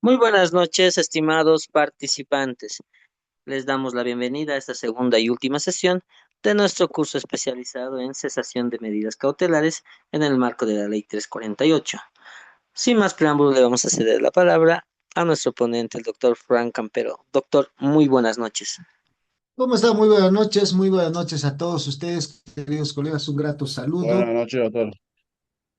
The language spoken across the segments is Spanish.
Muy buenas noches, estimados participantes. Les damos la bienvenida a esta segunda y última sesión de nuestro curso especializado en cesación de medidas cautelares en el marco de la Ley 348. Sin más preámbulo, le vamos a ceder la palabra a nuestro ponente, el doctor Frank Campero. Doctor, muy buenas noches. ¿Cómo están? Muy buenas noches a todos ustedes, queridos colegas, un grato Buenas saludo. noches, doctor.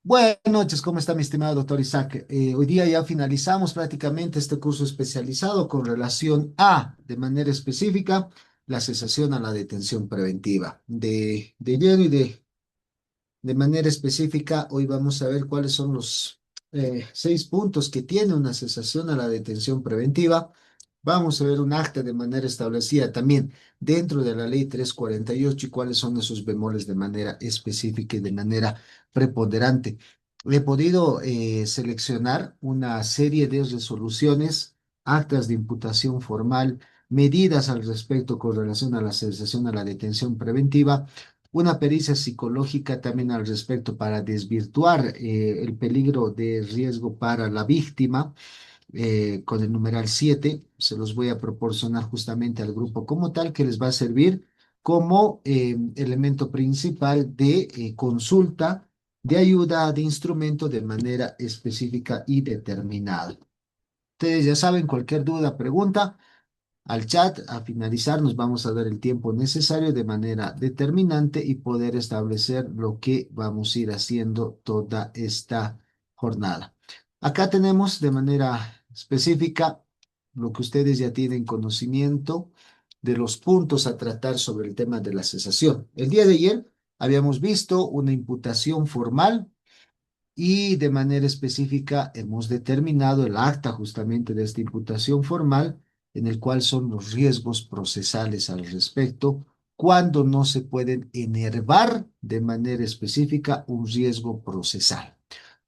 Buenas noches, ¿cómo está mi estimado doctor Isaac? Hoy día ya finalizamos prácticamente este curso especializado con relación a, de manera específica, la cesación a la detención preventiva. De lleno y de manera específica, hoy vamos a ver cuáles son los 6 puntos que tiene una cesación a la detención preventiva. Vamos a ver un acta de manera establecida también dentro de la ley 348 y cuáles son esos bemoles de manera específica y de manera preponderante. He podido seleccionar una serie de resoluciones, actas de imputación formal, medidas al respecto con relación a la cesación a la detención preventiva, una pericia psicológica también al respecto para desvirtuar el peligro de riesgo para la víctima con el numeral 7. Se los voy a proporcionar justamente al grupo como tal, que les va a servir como elemento principal de consulta, de ayuda, de instrumento de manera específica y determinada. Ustedes ya saben, cualquier duda, pregunta al chat. A finalizar, nos vamos a dar el tiempo necesario de manera determinante y poder establecer lo que vamos a ir haciendo toda esta jornada. Acá tenemos de manera específica lo que ustedes ya tienen conocimiento de los puntos a tratar sobre el tema de la cesación. El día de ayer habíamos visto una imputación formal y de manera específica hemos determinado el acta justamente de esta imputación formal, en el cual son los riesgos procesales al respecto, cuando no se pueden enervar de manera específica un riesgo procesal.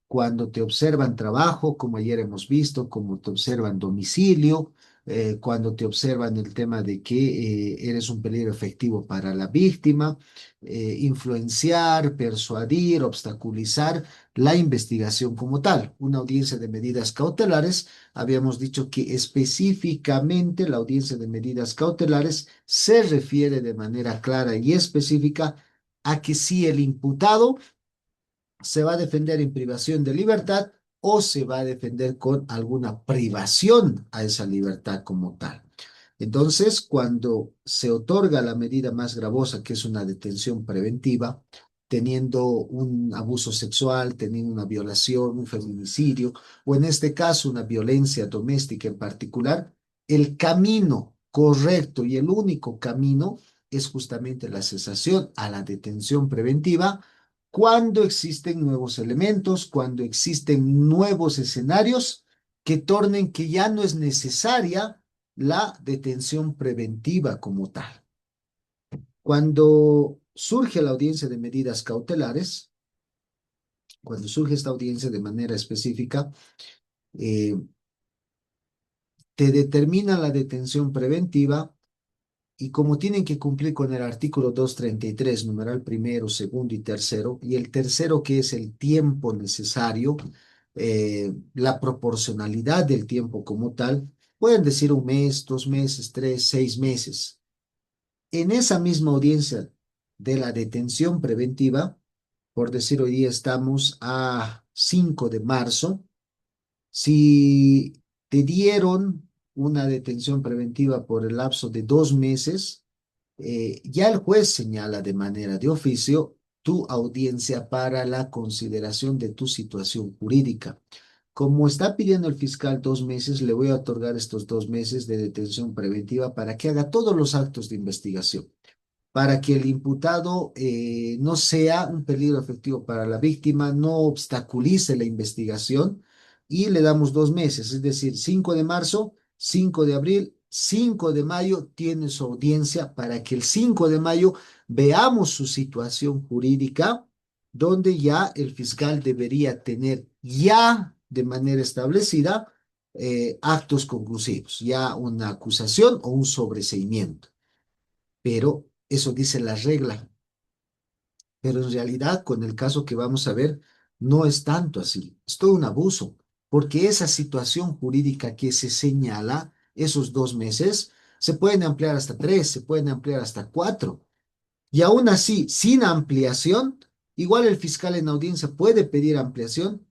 Cuando te observan trabajo, como ayer hemos visto, como te observan domicilio, cuando te observan el tema de que eres un peligro efectivo para la víctima, influenciar, persuadir, obstaculizar la investigación como tal. Una audiencia de medidas cautelares, habíamos dicho que específicamente la audiencia de medidas cautelares se refiere de manera clara y específica a que si el imputado se va a defender en privación de libertad o se va a defender con alguna privación a esa libertad como tal. Entonces, cuando se otorga la medida más gravosa, que es una detención preventiva, teniendo un abuso sexual, teniendo una violación, un feminicidio, o en este caso una violencia doméstica en particular, el camino correcto y el único camino es justamente la cesación a la detención preventiva cuando existen nuevos elementos, cuando existen nuevos escenarios que tornen que ya no es necesaria la detención preventiva como tal. Cuando surge la audiencia de medidas cautelares, cuando surge esta audiencia de manera específica, eh, te determina la detención preventiva y como tienen que cumplir con el artículo 233, numeral primero, segundo y tercero, y el tercero que es el tiempo necesario, la proporcionalidad del tiempo como tal, pueden decir un mes, 2 meses, 3, 6 meses. En esa misma audiencia de la detención preventiva, por decir hoy día estamos a 5 de marzo, si te dieron una detención preventiva por el lapso de 2 meses, ya el juez señala de manera de oficio tu audiencia para la consideración de tu situación jurídica. Como está pidiendo el fiscal 2 meses, le voy a otorgar estos 2 meses de detención preventiva para que haga todos los actos de investigación, para que el imputado no sea un peligro efectivo para la víctima, no obstaculice la investigación y le damos 2 meses, es decir, 5 de marzo, 5 de abril, 5 de mayo tiene su audiencia para que el 5 de mayo veamos su situación jurídica, donde ya el fiscal debería tener ya de manera establecida actos conclusivos, ya una acusación o un sobreseimiento. Pero eso dice la regla. Pero en realidad, con el caso que vamos a ver, no es tanto así. Es todo un abuso. porque esa situación jurídica que se señala, esos 2 meses, se pueden ampliar hasta 3, se pueden ampliar hasta 4. Y aún así, sin ampliación, igual el fiscal en audiencia puede pedir ampliación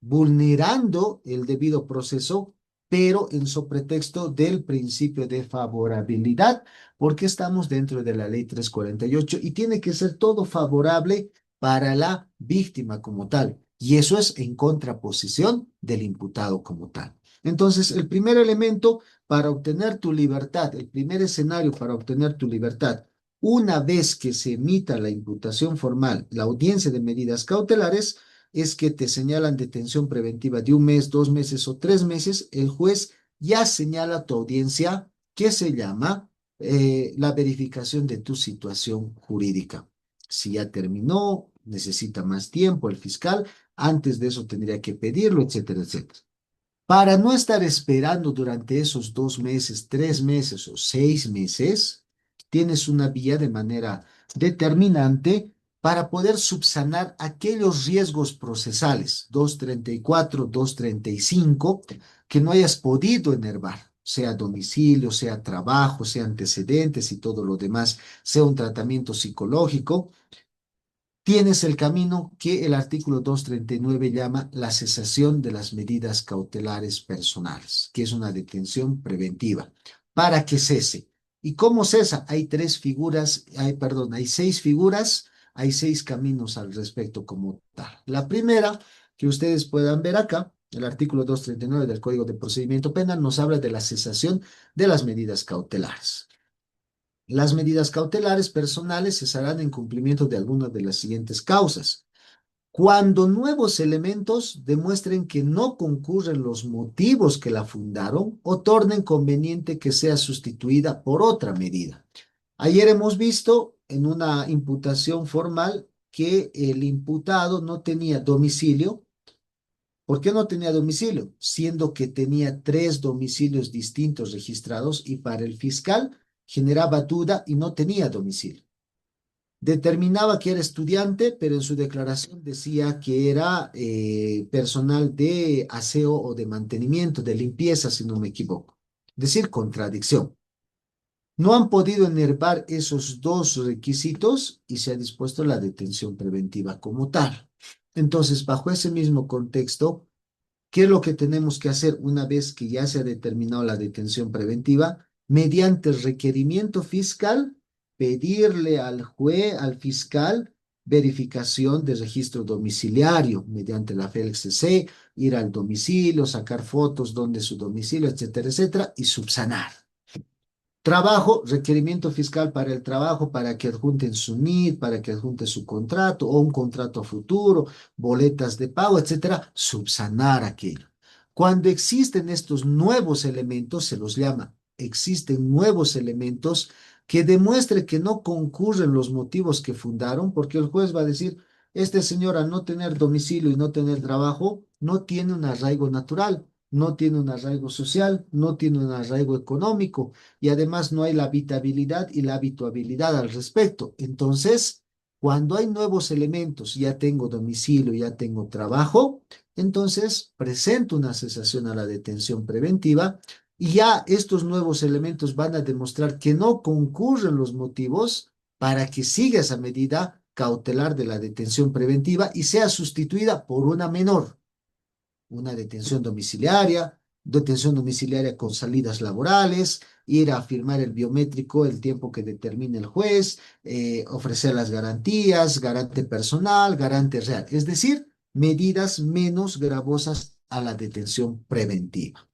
vulnerando el debido proceso, pero en su pretexto del principio de favorabilidad, porque estamos dentro de la ley 348 y tiene que ser todo favorable para la víctima como tal. Y eso es en contraposición del imputado como tal. Entonces, el primer elemento para obtener tu libertad, el primer escenario para obtener tu libertad, una vez que se emita la imputación formal, la audiencia de medidas cautelares, es que te señalan detención preventiva de 1 mes, 2 meses o 3 meses, el juez ya señala a tu audiencia que se llama la verificación de tu situación jurídica. Si ya terminó, necesita más tiempo el fiscal, antes de eso tendría que pedirlo, etcétera, etcétera. Para no estar esperando durante esos 2 meses, 3 meses o 6 meses, tienes una vía de manera determinante para poder subsanar aquellos riesgos procesales, 234, 235, que no hayas podido enervar, sea domicilio, sea trabajo, sea antecedentes y todo lo demás, sea un tratamiento psicológico. Tienes el camino que el artículo 239 llama la cesación de las medidas cautelares personales, que es una detención preventiva, para que cese. ¿Y cómo cesa? Hay hay 6 figuras, hay 6 caminos al respecto como tal. La primera, que ustedes puedan ver acá, el artículo 239 del Código de Procedimiento Penal nos habla de la cesación de las medidas cautelares. Las medidas cautelares personales cesarán en cumplimiento de alguna de las siguientes causas. Cuando nuevos elementos demuestren que no concurren los motivos que la fundaron o tornen conveniente que sea sustituida por otra medida. Ayer hemos visto en una imputación formal que el imputado no tenía domicilio. ¿Por qué no tenía domicilio? Siendo que tenía 3 domicilios distintos registrados y para el fiscal generaba duda y no tenía domicilio. Determinaba que era estudiante, pero en su declaración decía que era personal de aseo o de mantenimiento, de limpieza, si no me equivoco. Es decir, contradicción. No han podido enervar esos 2 requisitos y se ha dispuesto la detención preventiva como tal. Entonces, bajo ese mismo contexto, ¿qué es lo que tenemos que hacer una vez que ya se ha determinado la detención preventiva? Mediante requerimiento fiscal, pedirle al juez, al fiscal, verificación de registro domiciliario mediante la FELCC, ir al domicilio, sacar fotos donde su domicilio, etcétera, etcétera, y subsanar. Trabajo, requerimiento fiscal para el trabajo, para que adjunten su NID, para que adjunte su contrato o un contrato a futuro, boletas de pago, etcétera, subsanar aquello. Cuando existen estos nuevos elementos, se los llama, existen nuevos elementos que demuestre que no concurren los motivos que fundaron, porque el juez va a decir, este señor al no tener domicilio y no tener trabajo, no tiene un arraigo natural, no tiene un arraigo social, no tiene un arraigo económico y además no hay la habitabilidad y la habituabilidad al respecto. Entonces, cuando hay nuevos elementos, ya tengo domicilio, ya tengo trabajo, entonces presento una cesación a la detención preventiva y ya estos nuevos elementos van a demostrar que no concurren los motivos para que siga esa medida cautelar de la detención preventiva y sea sustituida por una menor, una detención domiciliaria con salidas laborales, ir a firmar el biométrico el tiempo que determine el juez, ofrecer las garantías, garante personal, garante real, es decir, medidas menos gravosas a la detención preventiva.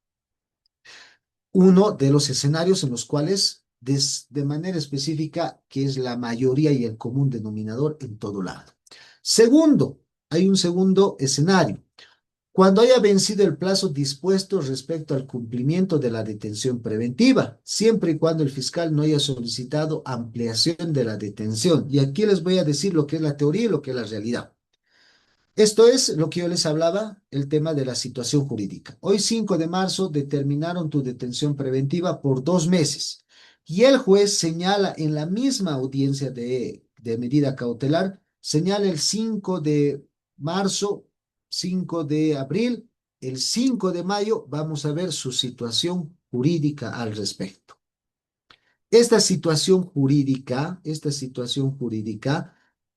Uno de los escenarios en los cuales de manera específica, que es la mayoría y el común denominador en todo lado. Segundo, hay un segundo escenario cuando haya vencido el plazo dispuesto respecto al cumplimiento de la detención preventiva, siempre y cuando el fiscal no haya solicitado ampliación de la detención. Y aquí les voy a decir lo que es la teoría y lo que es la realidad. Esto es lo que yo les hablaba, el tema de la situación jurídica. Hoy, 5 de marzo, determinaron tu detención preventiva por 2 meses. Y el juez señala en la misma audiencia de medida cautelar, señala el 5 de marzo, 5 de abril, el 5 de mayo vamos a ver su situación jurídica al respecto. Esta situación jurídica,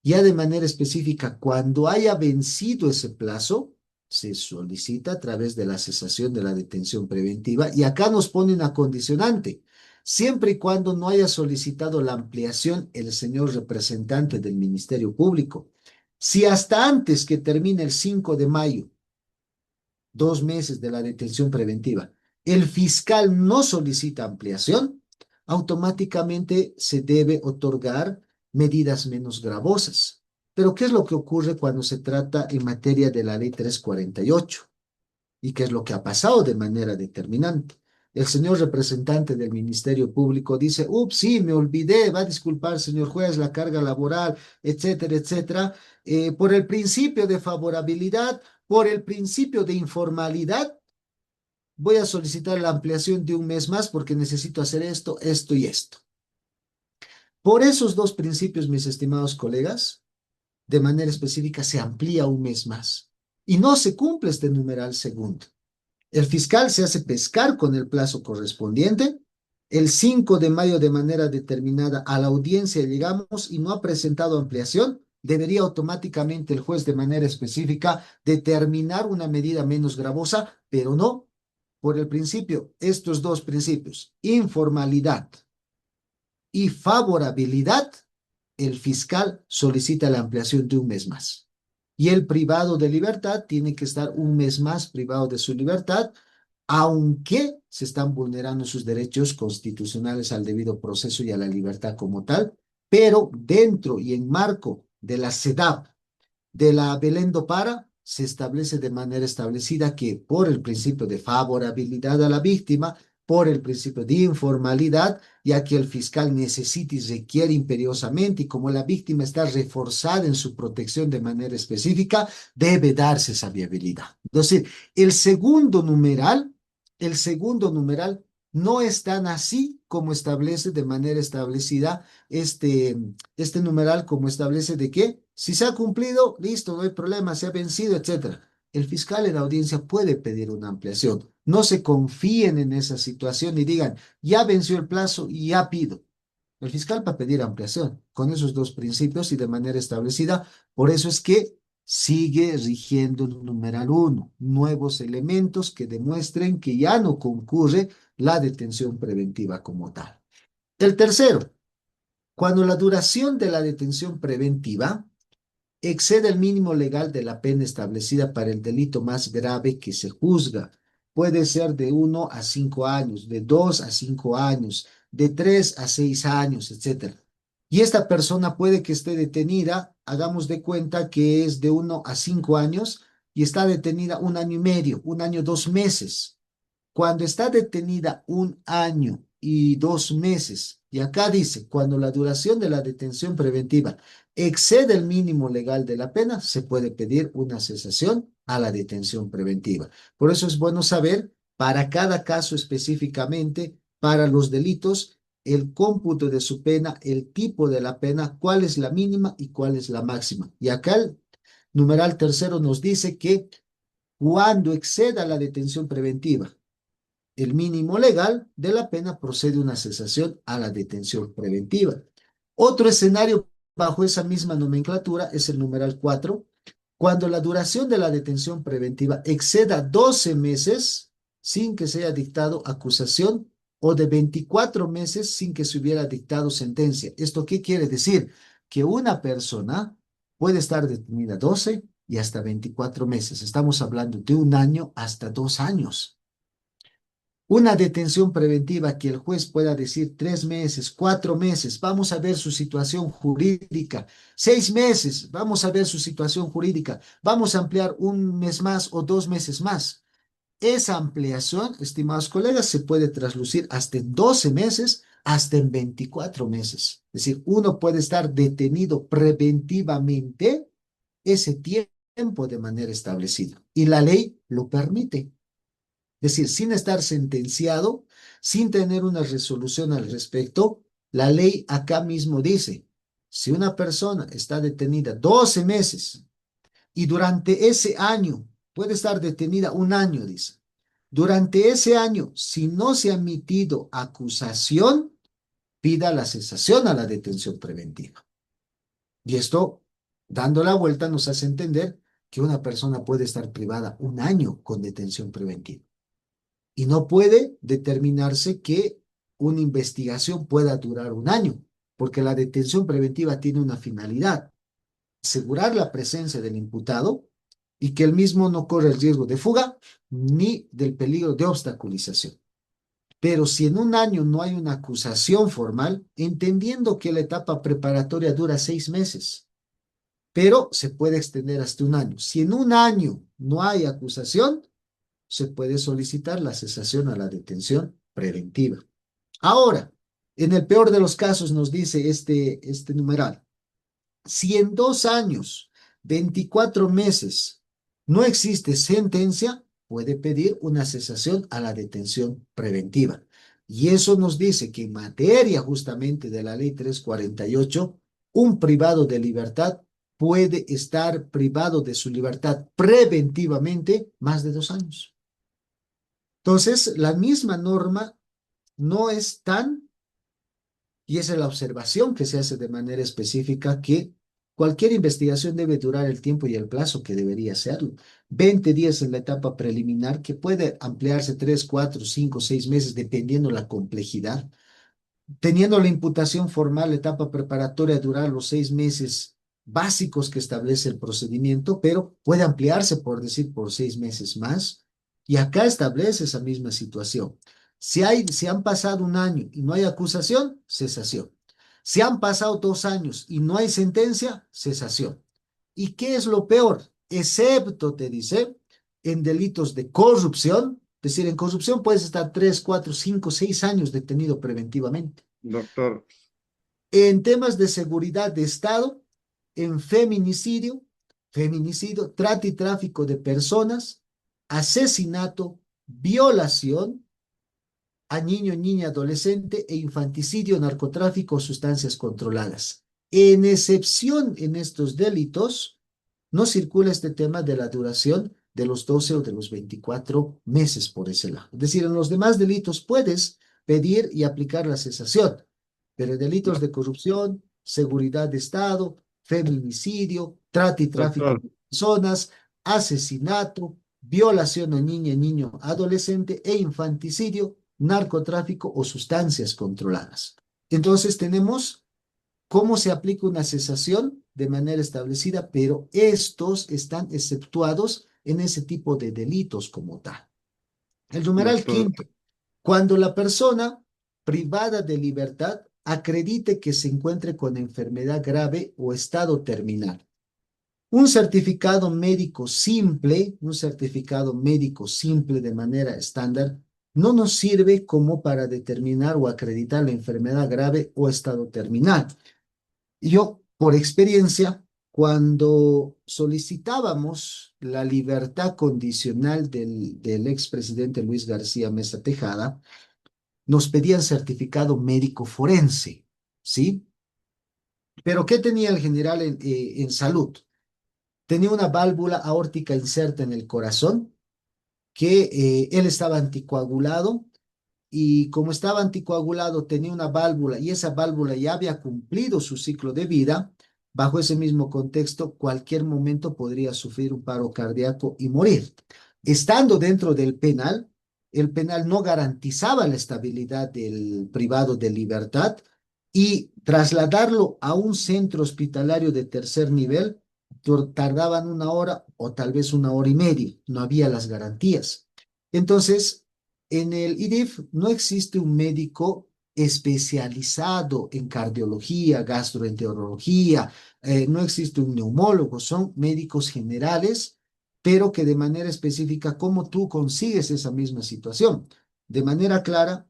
ya de manera específica, cuando haya vencido ese plazo, se solicita a través de la cesación de la detención preventiva y acá nos pone una condicionante. Siempre y cuando no haya solicitado la ampliación el señor representante del Ministerio Público. Si hasta antes que termine el 5 de mayo 2 meses de la detención preventiva, el fiscal no solicita ampliación, automáticamente se debe otorgar medidas menos gravosas. Pero ¿qué es lo que ocurre cuando se trata en materia de la ley 348? ¿Y qué es lo que ha pasado de manera determinante? El señor representante del Ministerio Público dice, ups, sí, me olvidé, va a disculpar, señor juez, la carga laboral, etcétera, etcétera. Por el principio de favorabilidad, por el principio de informalidad, voy a solicitar la ampliación de 1 mes más porque necesito hacer esto, esto y esto. Por esos dos principios, mis estimados colegas, de manera específica se amplía 1 mes más y no se cumple este numeral segundo. El fiscal se hace pescar con el plazo correspondiente. El 5 de mayo de manera determinada a la audiencia llegamos y no ha presentado ampliación. Debería automáticamente el juez de manera específica determinar una medida menos gravosa, pero no. Por el principio, estos dos principios, informalidad y favorabilidad, el fiscal solicita la ampliación de 1 mes más. Y el privado de libertad tiene que estar 1 mes más privado de su libertad, aunque se están vulnerando sus derechos constitucionales al debido proceso y a la libertad como tal, pero dentro y en marco de la CEDAW de la Belén do Para, se establece de manera establecida que por el principio de favorabilidad a la víctima, por el principio de informalidad, ya que el fiscal necesita y requiere imperiosamente, y como la víctima está reforzada en su protección de manera específica, debe darse esa viabilidad. Entonces, el segundo numeral no es tan así como establece de manera establecida este numeral, como establece de que si se ha cumplido, listo, no hay problema, se ha vencido, etcétera. El fiscal en la audiencia puede pedir una ampliación. No se confíen en esa situación y digan, ya venció el plazo y ya pido. El fiscal va a pedir ampliación con esos dos principios y de manera establecida. Por eso es que sigue rigiendo el numeral 1, nuevos elementos que demuestren que ya no concurre la detención preventiva como tal. El tercero, cuando la duración de la detención preventiva excede el mínimo legal de la pena establecida para el delito más grave que se juzga. Puede ser de 1 a 5 años, de 2 a 5 años, de 3 a 6 años, etcétera. Y esta persona puede que esté detenida, hagamos de cuenta que es de 1 a 5 años y está detenida 1 año y medio, 1 año, 2 meses. Cuando está detenida 1 año y 2 meses, y acá dice, cuando la duración de la detención preventiva excede el mínimo legal de la pena, se puede pedir una cesación a la detención preventiva. Por eso es bueno saber para cada caso específicamente, para los delitos, el cómputo de su pena, el tipo de la pena, cuál es la mínima y cuál es la máxima. Y acá el numeral tercero nos dice que cuando exceda la detención preventiva el mínimo legal de la pena, procede una cesación a la detención preventiva. Otro escenario bajo esa misma nomenclatura es el numeral 4, cuando la duración de la detención preventiva exceda 12 meses sin que se haya dictado acusación o de 24 meses sin que se hubiera dictado sentencia. ¿Esto qué quiere decir? Que una persona puede estar detenida 12 y hasta 24 meses. Estamos hablando de 1 año hasta 2 años. Una detención preventiva que el juez pueda decir 3 meses, 4 meses, vamos a ver su situación jurídica, 6 meses, vamos a ver su situación jurídica, vamos a ampliar 1 mes más o 2 meses más. Esa ampliación, estimados colegas, se puede traslucir hasta en 12 meses, hasta en 24 meses. Es decir, uno puede estar detenido preventivamente ese tiempo de manera establecida y la ley lo permite. Es decir, sin estar sentenciado, sin tener una resolución al respecto, la ley acá mismo dice, si una persona está detenida 12 meses y durante ese año puede estar detenida un año, dice. Durante ese año, si no se ha emitido acusación, pida la cesación a la detención preventiva. Y esto, dando la vuelta, nos hace entender que una persona puede estar privada un año con detención preventiva. Y no puede determinarse que una investigación pueda durar un año, porque la detención preventiva tiene una finalidad: asegurar la presencia del imputado y que el mismo no corre el riesgo de fuga ni del peligro de obstaculización. Pero si en un año no hay una acusación formal, entendiendo que la etapa preparatoria dura 6 meses, pero se puede extender hasta un año. Si en un año no hay acusación, se puede solicitar la cesación a la detención preventiva. Ahora, en el peor de los casos nos dice este numeral: si en 2 años, 24 meses, no existe sentencia, puede pedir una cesación a la detención preventiva. Y eso nos dice que en materia justamente de la ley 348, un privado de libertad puede estar privado de su libertad preventivamente más de 2 años. Entonces, la misma norma no es tan, y esa es la observación que se hace de manera específica, que cualquier investigación debe durar el tiempo y el plazo que debería serlo. 20 días en la etapa preliminar, que puede ampliarse 3, 4, 5, 6 meses, dependiendo la complejidad. Teniendo la imputación formal, la etapa preparatoria durar los 6 meses básicos que establece el procedimiento, pero puede ampliarse, por decir, por 6 meses más. Y acá establece esa misma situación. Si han pasado un año y no hay acusación, cesación. Si han pasado 2 años y no hay sentencia, cesación. ¿Y qué es lo peor? Excepto, te dice, en delitos de corrupción. Es decir, en corrupción puedes estar 3, 4, 5, 6 años detenido preventivamente. Doctor, En temas de seguridad de Estado, en feminicidio, trata y tráfico de personas, asesinato, violación a niño, niña, adolescente e infanticidio, narcotráfico, sustancias controladas. En excepción en estos delitos, no circula este tema de la duración de los 12 o de los 24 meses por ese lado. Es decir, en los demás delitos puedes pedir y aplicar la cesación, pero en delitos de corrupción, seguridad de Estado, feminicidio, trata y tráfico doctor, de personas, asesinato, violación a niña, niño, adolescente e infanticidio, narcotráfico o sustancias controladas. Entonces tenemos cómo se aplica una cesación de manera establecida, pero estos están exceptuados en ese tipo de delitos como tal. El numeral doctor, quinto: cuando la persona privada de libertad acredite que se encuentre con enfermedad grave o estado terminal. Un certificado médico simple de manera estándar no nos sirve como para determinar o acreditar la enfermedad grave o estado terminal. Yo, por experiencia, cuando solicitábamos la libertad condicional del expresidente Luis García Mesa Tejada, nos pedían certificado médico forense, ¿sí? Pero ¿qué tenía el general en salud? Tenía una válvula aórtica inserta en el corazón, que él estaba anticoagulado, y como estaba anticoagulado tenía una válvula y esa válvula ya había cumplido su ciclo de vida. Bajo ese mismo contexto, cualquier momento podría sufrir un paro cardíaco y morir. Estando dentro del penal, el penal no garantizaba la estabilidad del privado de libertad, y trasladarlo a un centro hospitalario de tercer nivel tardaban 1 hora o tal vez 1 hora y media. No había las garantías. Entonces, en el IDIF no existe un médico especializado en cardiología, gastroenterología, no existe un neumólogo, son médicos generales, pero que de manera específica, ¿cómo tú consigues esa misma situación? De manera clara,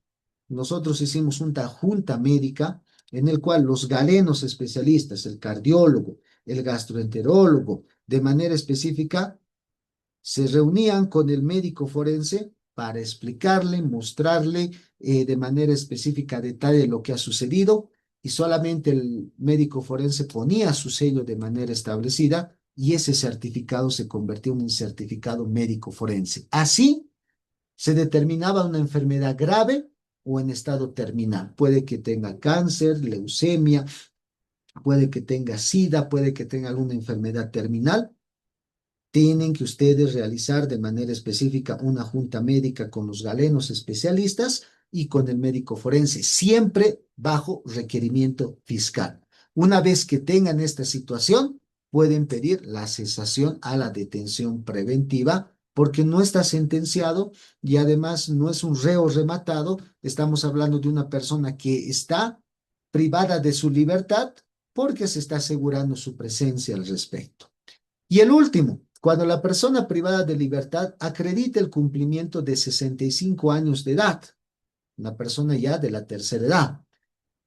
nosotros hicimos una junta médica en el cual los galenos especialistas, el cardiólogo, el gastroenterólogo, de manera específica, se reunían con el médico forense para explicarle, mostrarle de manera específica detalle lo que ha sucedido, y solamente el médico forense ponía su sello de manera establecida y ese certificado se convirtió en un certificado médico forense. Así se determinaba una enfermedad grave o en estado terminal. Puede que tenga cáncer, leucemia, puede que tenga SIDA, puede que tenga alguna enfermedad terminal. Tienen que ustedes realizar de manera específica una junta médica con los galenos especialistas y con el médico forense, siempre bajo requerimiento fiscal. Una vez que tengan esta situación, pueden pedir la cesación a la detención preventiva porque no está sentenciado y además no es un reo rematado. Estamos hablando de una persona que está privada de su libertad porque se está asegurando su presencia al respecto. Y el último, cuando la persona privada de libertad acredite el cumplimiento de 65 años de edad, una persona ya de la tercera edad,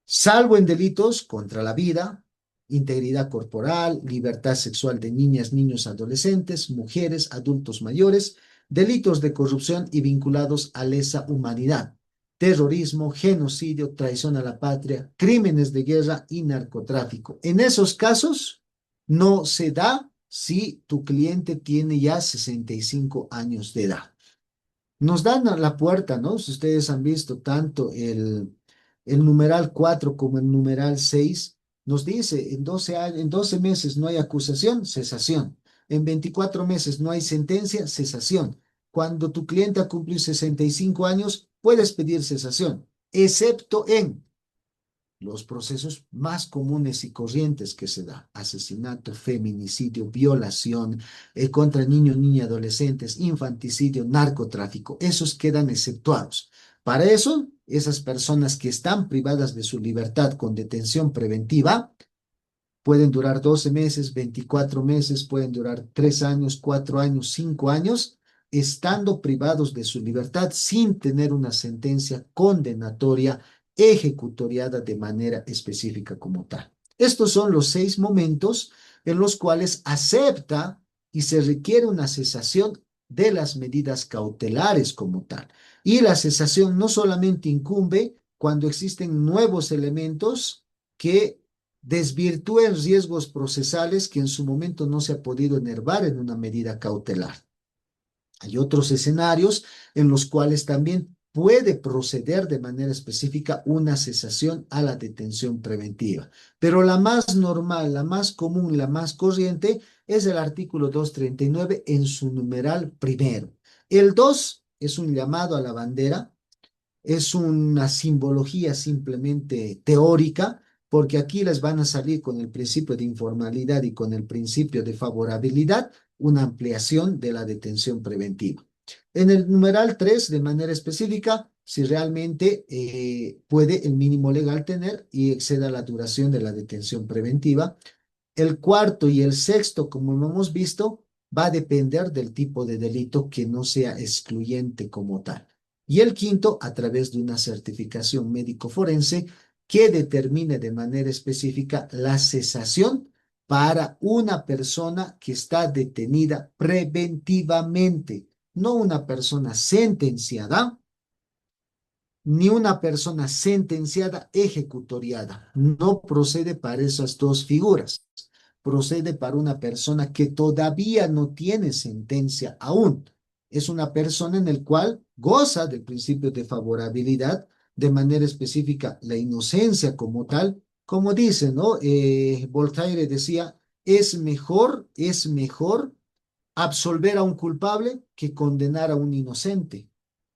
salvo en delitos contra la vida, integridad corporal, libertad sexual de niñas, niños, adolescentes, mujeres, adultos mayores, delitos de corrupción y vinculados a lesa humanidad, terrorismo, genocidio, traición a la patria, crímenes de guerra y narcotráfico. En esos casos no se da si tu cliente tiene ya 65 años de edad. Nos dan a la puerta, ¿no? Si ustedes han visto tanto el numeral 4 como el numeral 6, nos dice en 12 meses no hay acusación, cesación. En 24 meses no hay sentencia, cesación. Cuando tu cliente ha cumplido 65 años, puedes pedir cesación, excepto en los procesos más comunes y corrientes que se da: asesinato, feminicidio, violación, contra niños, niñas, adolescentes, infanticidio, narcotráfico. Esos quedan exceptuados. Para eso, esas personas que están privadas de su libertad con detención preventiva pueden durar 12 meses, 24 meses, pueden durar 3 años, 4 años, 5 años, estando privados de su libertad sin tener una sentencia condenatoria ejecutoriada de manera específica como tal. Estos son los 6 momentos en los cuales acepta y se requiere una cesación de las medidas cautelares como tal. Y la cesación no solamente incumbe cuando existen nuevos elementos que desvirtúen riesgos procesales que en su momento no se ha podido enervar en una medida cautelar. Hay otros escenarios en los cuales también puede proceder de manera específica una cesación a la detención preventiva. Pero la más normal, la más común, la más corriente es el artículo 239 en su numeral primero. El 2 es un llamado a la bandera, es una simbología simplemente teórica, porque aquí les van a salir con el principio de informalidad y con el principio de favorabilidad una ampliación de la detención preventiva. En el numeral 3, de manera específica, si realmente puede el mínimo legal tener y exceda la duración de la detención preventiva. El cuarto y el sexto, como hemos visto, va a depender del tipo de delito que no sea excluyente como tal. Y el quinto, a través de una certificación médico forense que determine de manera específica la cesación para una persona que está detenida preventivamente, no una persona sentenciada ni una persona sentenciada ejecutoriada. No procede para esas dos figuras. Procede para una persona que todavía no tiene sentencia aún. Es una persona en el cual goza del principio de favorabilidad, de manera específica la inocencia como tal. Como dice, ¿no? Voltaire decía, es mejor absolver a un culpable que condenar a un inocente.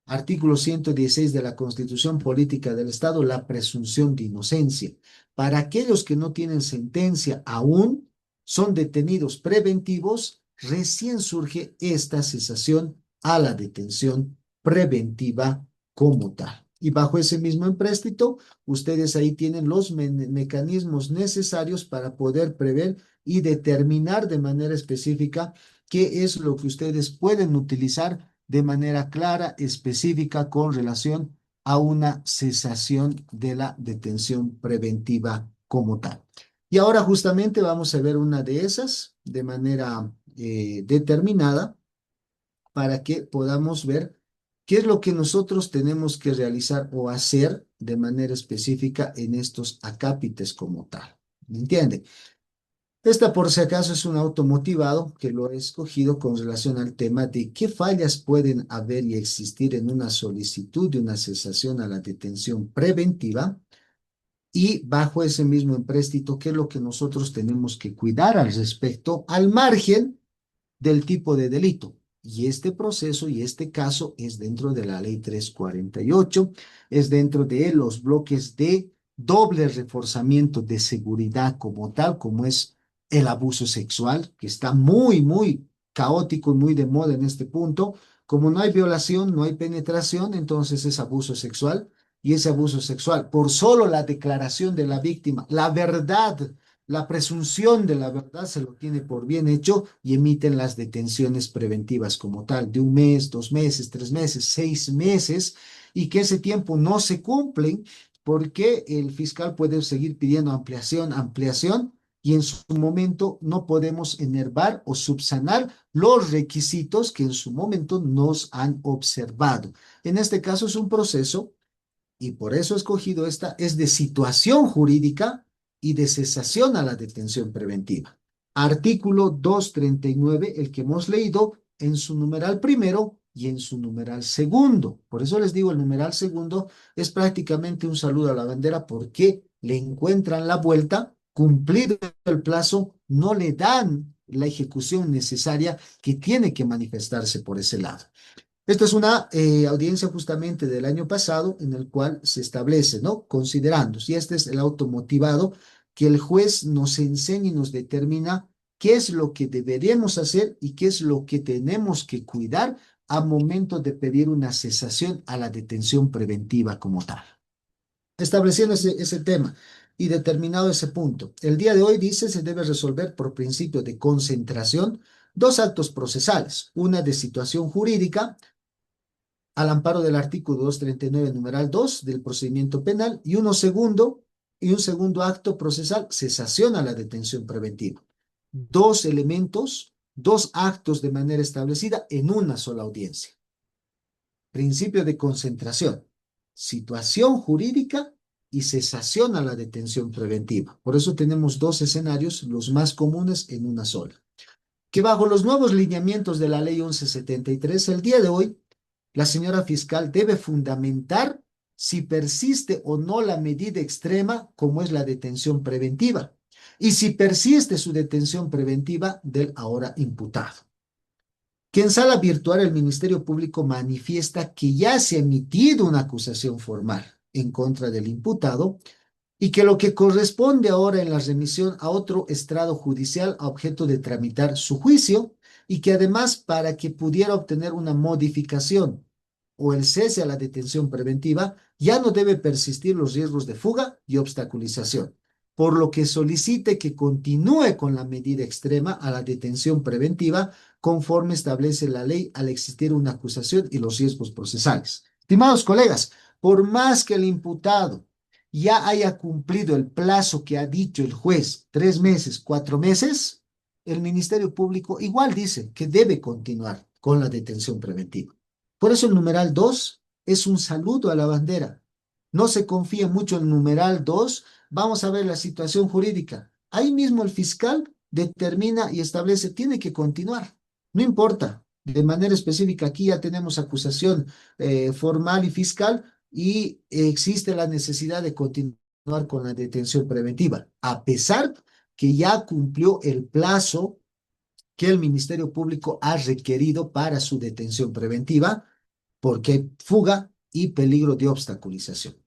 Artículo 116 de la Constitución Política del Estado, la presunción de inocencia. Para aquellos que no tienen sentencia aún, son detenidos preventivos, recién surge esta cesación a la detención preventiva como tal. Y bajo ese mismo empréstito, ustedes ahí tienen los mecanismos necesarios para poder prever y determinar de manera específica qué es lo que ustedes pueden utilizar de manera clara, específica, con relación a una cesación de la detención preventiva como tal. Y ahora justamente vamos a ver una de esas de manera determinada para que podamos ver qué es lo que nosotros tenemos que realizar o hacer de manera específica en estos acápites como tal. ¿Me entiende? Esta, por si acaso, es un automotivado que lo he escogido con relación al tema de qué fallas pueden haber y existir en una solicitud de una cesación a la detención preventiva y bajo ese mismo empréstito, qué es lo que nosotros tenemos que cuidar al respecto, al margen del tipo de delito. Y este proceso y este caso es dentro de la ley 348, es dentro de los bloques de doble reforzamiento de seguridad como tal, como es el abuso sexual, que está muy, muy caótico y muy de moda en este punto. Como no hay violación, no hay penetración, entonces es abuso sexual. Y ese abuso sexual, por solo la declaración de la víctima, la verdad, la presunción de la verdad se lo tiene por bien hecho y emiten las detenciones preventivas como tal, de un mes, 2 meses, 3 meses, 6 meses, y que ese tiempo no se cumplen porque el fiscal puede seguir pidiendo ampliación, ampliación, y en su momento no podemos enervar o subsanar los requisitos que en su momento nos han observado. En este caso es un proceso y por eso he escogido esta, es de situación jurídica y de cesación a la detención preventiva. Artículo 239, el que hemos leído en su numeral primero y en su numeral segundo. Por eso les digo, el numeral segundo es prácticamente un saludo a la bandera porque le encuentran la vuelta, cumplido el plazo, no le dan la ejecución necesaria que tiene que manifestarse por ese lado. Esta es una audiencia justamente del año pasado en el cual se establece, ¿no? Considerando, si este es el automotivado, que el juez nos enseña y nos determina qué es lo que deberíamos hacer y qué es lo que tenemos que cuidar a momento de pedir una cesación a la detención preventiva como tal. Estableciendo ese tema y determinado ese punto, el día de hoy dice se debe resolver por principio de concentración dos actos procesales, una de situación jurídica al amparo del artículo 239, numeral 2 del procedimiento penal y un segundo acto procesal, cesación a la detención preventiva. Dos elementos, dos actos de manera establecida en una sola audiencia. Principio de concentración, situación jurídica y cesación a la detención preventiva. Por eso tenemos dos escenarios, los más comunes en una sola. Que bajo los nuevos lineamientos de la ley 1173, el día de hoy, la señora fiscal debe fundamentar si persiste o no la medida extrema como es la detención preventiva y si persiste su detención preventiva del ahora imputado. Que en sala virtual el Ministerio Público manifiesta que ya se ha emitido una acusación formal en contra del imputado y que lo que corresponde ahora en la remisión a otro estrado judicial a objeto de tramitar su juicio y que además para que pudiera obtener una modificación o el cese a la detención preventiva, ya no debe persistir los riesgos de fuga y obstaculización, por lo que solicite que continúe con la medida extrema a la detención preventiva conforme establece la ley al existir una acusación y los riesgos procesales. Estimados colegas, por más que el imputado ya haya cumplido el plazo que ha dicho el juez, 3 meses, 4 meses, el Ministerio Público igual dice que debe continuar con la detención preventiva. Por eso el numeral 2 es un saludo a la bandera. No se confía mucho en el numeral 2. Vamos a ver la situación jurídica. Ahí mismo el fiscal determina y establece, tiene que continuar. No importa. De manera específica, aquí ya tenemos acusación formal y fiscal y existe la necesidad de continuar con la detención preventiva, a pesar que ya cumplió el plazo que el Ministerio Público ha requerido para su detención preventiva, porque hay fuga y peligro de obstaculización.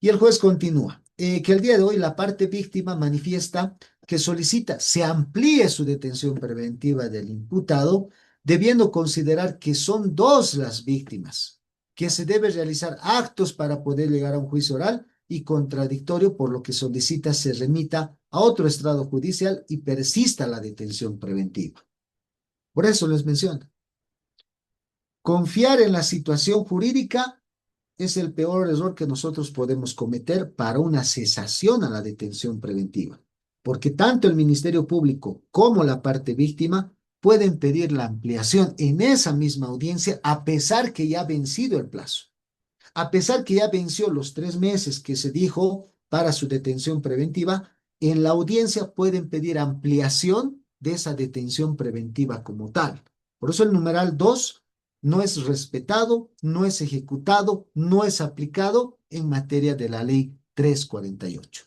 Y el juez continúa, que el día de hoy la parte víctima manifiesta que solicita se amplíe su detención preventiva del imputado, debiendo considerar que son dos las víctimas, que se debe realizar actos para poder llegar a un juicio oral y contradictorio, por lo que solicita se remita a otro estrado judicial y persista la detención preventiva. Por eso les menciono, confiar en la situación jurídica es el peor error que nosotros podemos cometer para una cesación a la detención preventiva, porque tanto el Ministerio Público como la parte víctima pueden pedir la ampliación en esa misma audiencia a pesar que ya ha vencido el plazo, a pesar que ya venció los 3 meses que se dijo para su detención preventiva, en la audiencia pueden pedir ampliación de esa detención preventiva como tal. Por eso el numeral 2 no es respetado, no es ejecutado, no es aplicado en materia de la ley 348.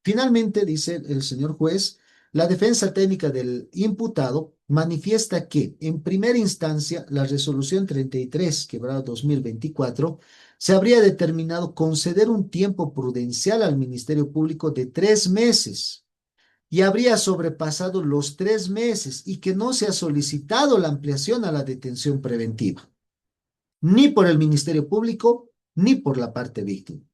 Finalmente, dice el señor juez, la defensa técnica del imputado manifiesta que, en primera instancia, la resolución 33, quebrada 2024, se habría determinado conceder un tiempo prudencial al Ministerio Público de 3 meses y habría sobrepasado los 3 meses y que no se ha solicitado la ampliación a la detención preventiva ni por el Ministerio Público, ni por la parte víctima.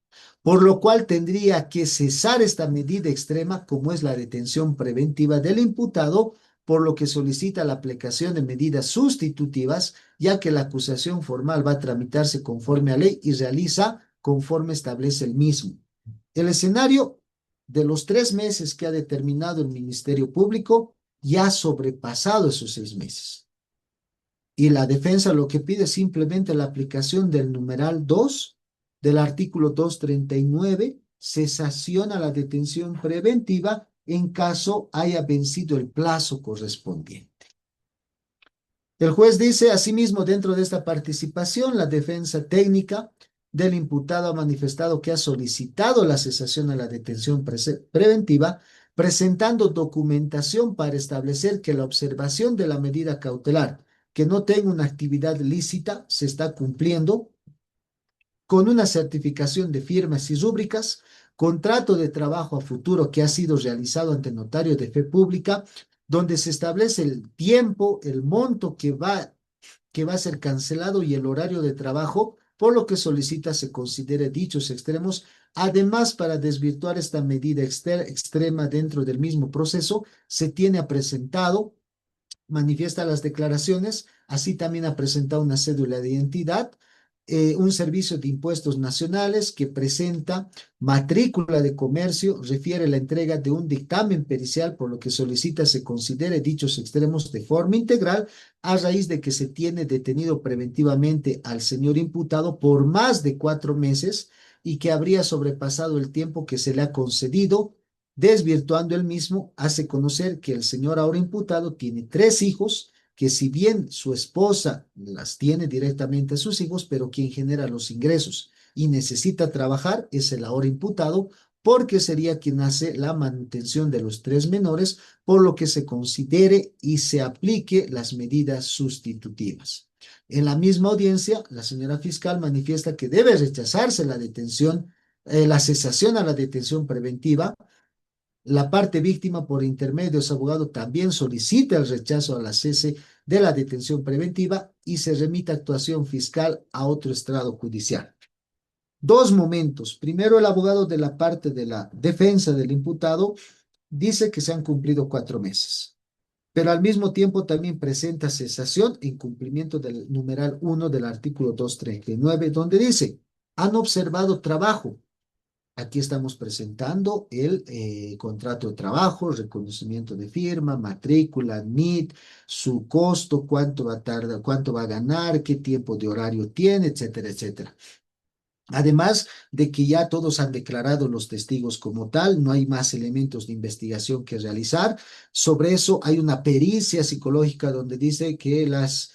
Por lo cual tendría que cesar esta medida extrema, como es la detención preventiva del imputado, por lo que solicita la aplicación de medidas sustitutivas, ya que la acusación formal va a tramitarse conforme a ley y realiza conforme establece el mismo. El escenario de los 3 meses que ha determinado el Ministerio Público ya ha sobrepasado esos 6 meses. Y la defensa lo que pide es simplemente la aplicación del numeral 2 del artículo 239, cesación a la detención preventiva en caso haya vencido el plazo correspondiente. El juez dice, asimismo, dentro de esta participación, la defensa técnica del imputado ha manifestado que ha solicitado la cesación a la detención preventiva, presentando documentación para establecer que la observación de la medida cautelar que no tenga una actividad lícita se está cumpliendo con una certificación de firmas y rúbricas, contrato de trabajo a futuro que ha sido realizado ante notario de fe pública, donde se establece el tiempo, el monto que va a ser cancelado y el horario de trabajo, por lo que solicita se considere dichos extremos. Además, para desvirtuar esta medida extrema dentro del mismo proceso, se tiene presentado, manifiesta las declaraciones, así también ha presentado una cédula de identidad, un servicio de impuestos nacionales que presenta matrícula de comercio, refiere la entrega de un dictamen pericial, por lo que solicita se considere dichos extremos de forma integral a raíz de que se tiene detenido preventivamente al señor imputado por más de 4 meses y que habría sobrepasado el tiempo que se le ha concedido. Desvirtuando el mismo, hace conocer que el señor ahora imputado tiene 3 hijos, que si bien su esposa las tiene directamente a sus hijos, pero quien genera los ingresos y necesita trabajar es el ahora imputado, porque sería quien hace la manutención de los 3 menores, por lo que se considere y se aplique las medidas sustitutivas. En la misma audiencia, la señora fiscal manifiesta que debe rechazarse la detención, la cesación a la detención preventiva. La parte víctima, por intermedio de su abogado, también solicita el rechazo a la cese de la detención preventiva y se remite actuación fiscal a otro estrado judicial. Dos momentos. Primero, el abogado de la parte de la defensa del imputado dice que se han cumplido 4 meses, pero al mismo tiempo también presenta cesación en cumplimiento del numeral 1 del artículo 239, donde dice, han observado trabajo. Aquí estamos presentando el contrato de trabajo, reconocimiento de firma, matrícula, NIT, su costo, cuánto va a tardar, cuánto va a ganar, qué tiempo de horario tiene, etcétera, etcétera. Además de que ya todos han declarado los testigos como tal, no hay más elementos de investigación que realizar. Sobre eso hay una pericia psicológica donde dice que las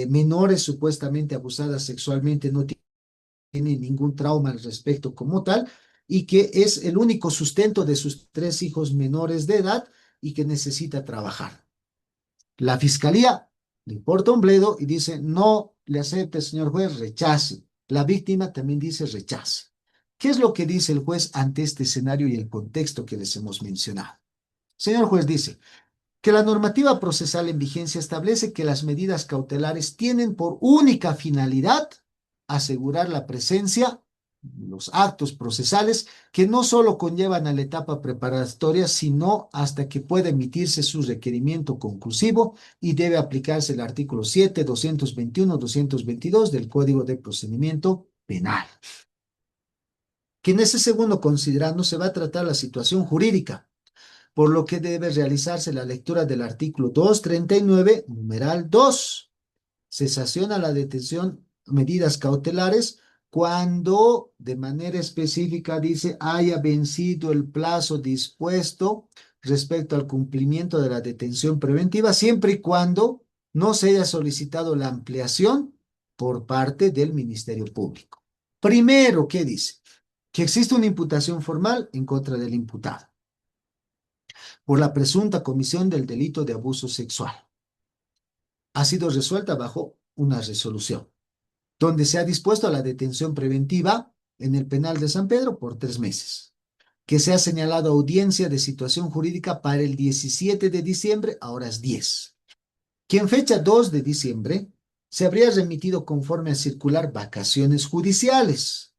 menores supuestamente abusadas sexualmente no tienen ningún trauma al respecto como tal y que es el único sustento de sus 3 hijos menores de edad y que necesita trabajar. La fiscalía le importa un bledo y dice, no le acepte, señor juez, rechace. La víctima también dice rechace. ¿Qué es lo que dice el juez ante este escenario y el contexto que les hemos mencionado? Señor juez dice que la normativa procesal en vigencia establece que las medidas cautelares tienen por única finalidad asegurar la presencia, los actos procesales que no solo conllevan a la etapa preparatoria, sino hasta que pueda emitirse su requerimiento conclusivo y debe aplicarse el artículo 7, 221, 222 del Código de Procedimiento Penal. Que en ese segundo considerando se va a tratar la situación jurídica, por lo que debe realizarse la lectura del artículo 239, numeral 2, cesación a la detención, medidas cautelares, cuando de manera específica dice haya vencido el plazo dispuesto respecto al cumplimiento de la detención preventiva, siempre y cuando no se haya solicitado la ampliación por parte del Ministerio Público. Primero, ¿qué dice? Que existe una imputación formal en contra del imputado por la presunta comisión del delito de abuso sexual. Ha sido resuelta bajo una resolución, donde se ha dispuesto a la detención preventiva en el penal de San Pedro por 3 meses, que se ha señalado audiencia de situación jurídica para el 17 de diciembre a horas 10, que en fecha 2 de diciembre se habría remitido conforme a circular vacaciones judiciales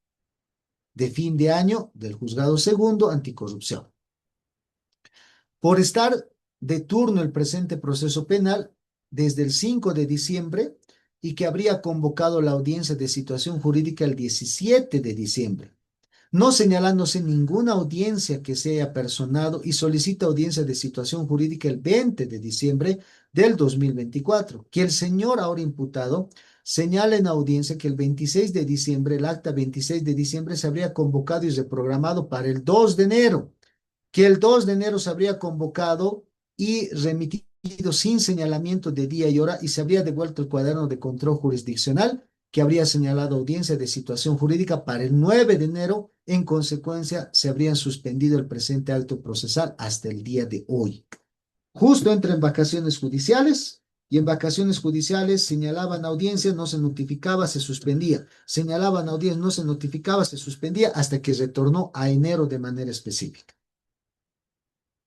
de fin de año del Juzgado Segundo Anticorrupción. Por estar de turno el presente proceso penal desde el 5 de diciembre y que habría convocado la audiencia de situación jurídica el 17 de diciembre, no señalándose ninguna audiencia que se haya personado, y solicita audiencia de situación jurídica el 20 de diciembre del 2024, que el señor ahora imputado señala en audiencia que el 26 de diciembre, el acta 26 de diciembre se habría convocado y reprogramado para el 2 de enero, que el 2 de enero se habría convocado y remitido sin señalamiento de día y hora, y se habría devuelto el cuaderno de control jurisdiccional que habría señalado audiencia de situación jurídica para el 9 de enero. En consecuencia, se habrían suspendido el presente acto procesal hasta el día de hoy. Justo entra en vacaciones judiciales, y en vacaciones judiciales señalaban audiencia, no se notificaba, se suspendía. Señalaban audiencia, no se notificaba, se suspendía, hasta que retornó a enero de manera específica.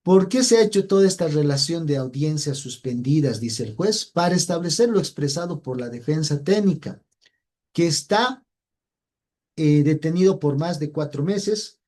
¿Por qué se ha hecho toda esta relación de audiencias suspendidas, dice el juez? Para establecer lo expresado por la defensa técnica, que está detenido por más de 4 meses,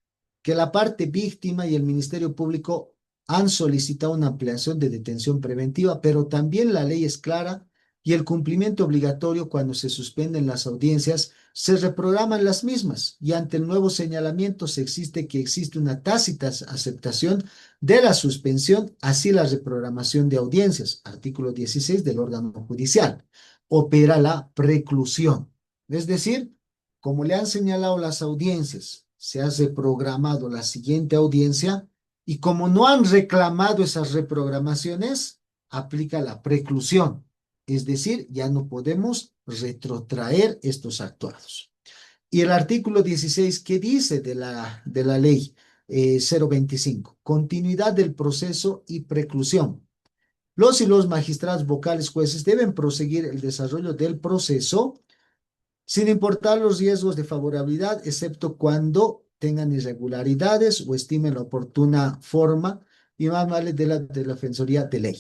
que la parte víctima y el Ministerio Público han solicitado una ampliación de detención preventiva, pero también la ley es clara y el cumplimiento obligatorio cuando se suspenden las audiencias, se reprograman las mismas, y ante el nuevo señalamiento se existe una tácita aceptación de la suspensión, así la reprogramación de audiencias. Artículo 16 del órgano judicial. Opera la preclusión. Es decir, como le han señalado las audiencias, se ha reprogramado la siguiente audiencia, y como no han reclamado esas reprogramaciones, aplica la preclusión. Es decir, ya no podemos retrotraer estos actuados. Y el artículo 16, ¿qué dice de la ley 025? Continuidad del proceso y preclusión. Los y los magistrados vocales jueces deben proseguir el desarrollo del proceso sin importar los riesgos de favorabilidad, excepto cuando tengan irregularidades o estimen la oportuna forma, y más vale de la Defensoría de Ley,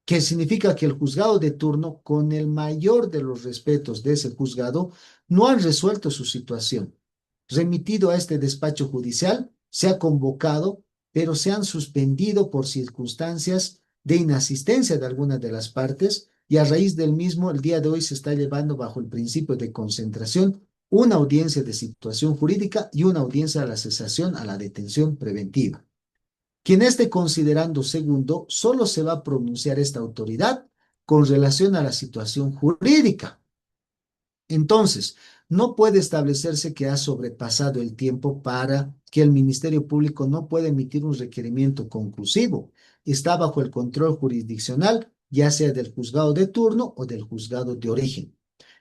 que significa que el juzgado de turno, con el mayor de los respetos de ese juzgado, no han resuelto su situación. Remitido a este despacho judicial, se ha convocado, pero se han suspendido por circunstancias de inasistencia de algunas de las partes, y a raíz del mismo, el día de hoy se está llevando bajo el principio de concentración una audiencia de situación jurídica y una audiencia a la cesación a la detención preventiva. Quien esté considerando segundo, solo se va a pronunciar esta autoridad con relación a la situación jurídica. Entonces, no puede establecerse que ha sobrepasado el tiempo para que el Ministerio Público no pueda emitir un requerimiento conclusivo. Está bajo el control jurisdiccional, ya sea del juzgado de turno o del juzgado de origen.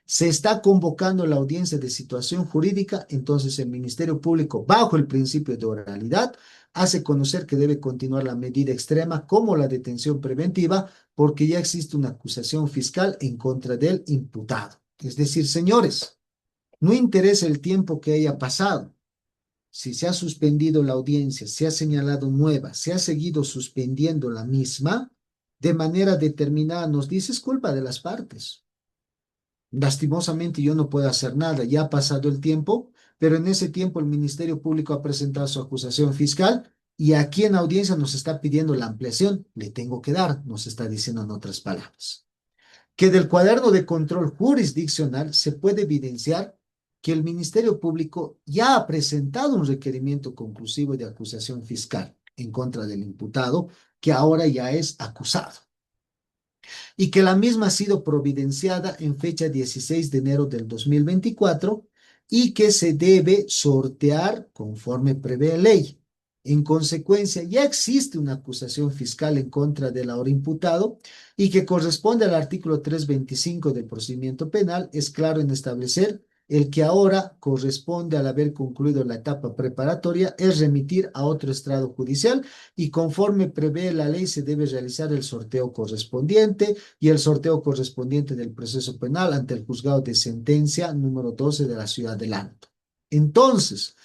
Se está convocando la audiencia de situación jurídica, entonces el Ministerio Público, bajo el principio de oralidad, hace conocer que debe continuar la medida extrema como la detención preventiva, porque ya existe una acusación fiscal en contra del imputado. Es decir, señores, no interesa el tiempo que haya pasado. Si se ha suspendido la audiencia, se ha señalado nueva, se ha seguido suspendiendo la misma, de manera determinada nos dice es culpa de las partes. Lastimosamente yo no puedo hacer nada, ya ha pasado el tiempo, pero en ese tiempo el Ministerio Público ha presentado su acusación fiscal, y aquí en audiencia nos está pidiendo la ampliación. Le tengo que dar, nos está diciendo en otras palabras. Que del cuaderno de control jurisdiccional se puede evidenciar que el Ministerio Público ya ha presentado un requerimiento conclusivo de acusación fiscal en contra del imputado, que ahora ya es acusado, y que la misma ha sido providenciada en fecha 16 de enero del 2024, y que se debe sortear conforme prevé ley. En consecuencia, ya existe una acusación fiscal en contra del ahora imputado y que corresponde al artículo 325 del procedimiento penal, es claro en establecer el que ahora corresponde al haber concluido la etapa preparatoria es remitir a otro estrado judicial y conforme prevé la ley se debe realizar el sorteo correspondiente y el sorteo correspondiente del proceso penal ante el juzgado de sentencia número 12 de la ciudad del Alto. Entonces,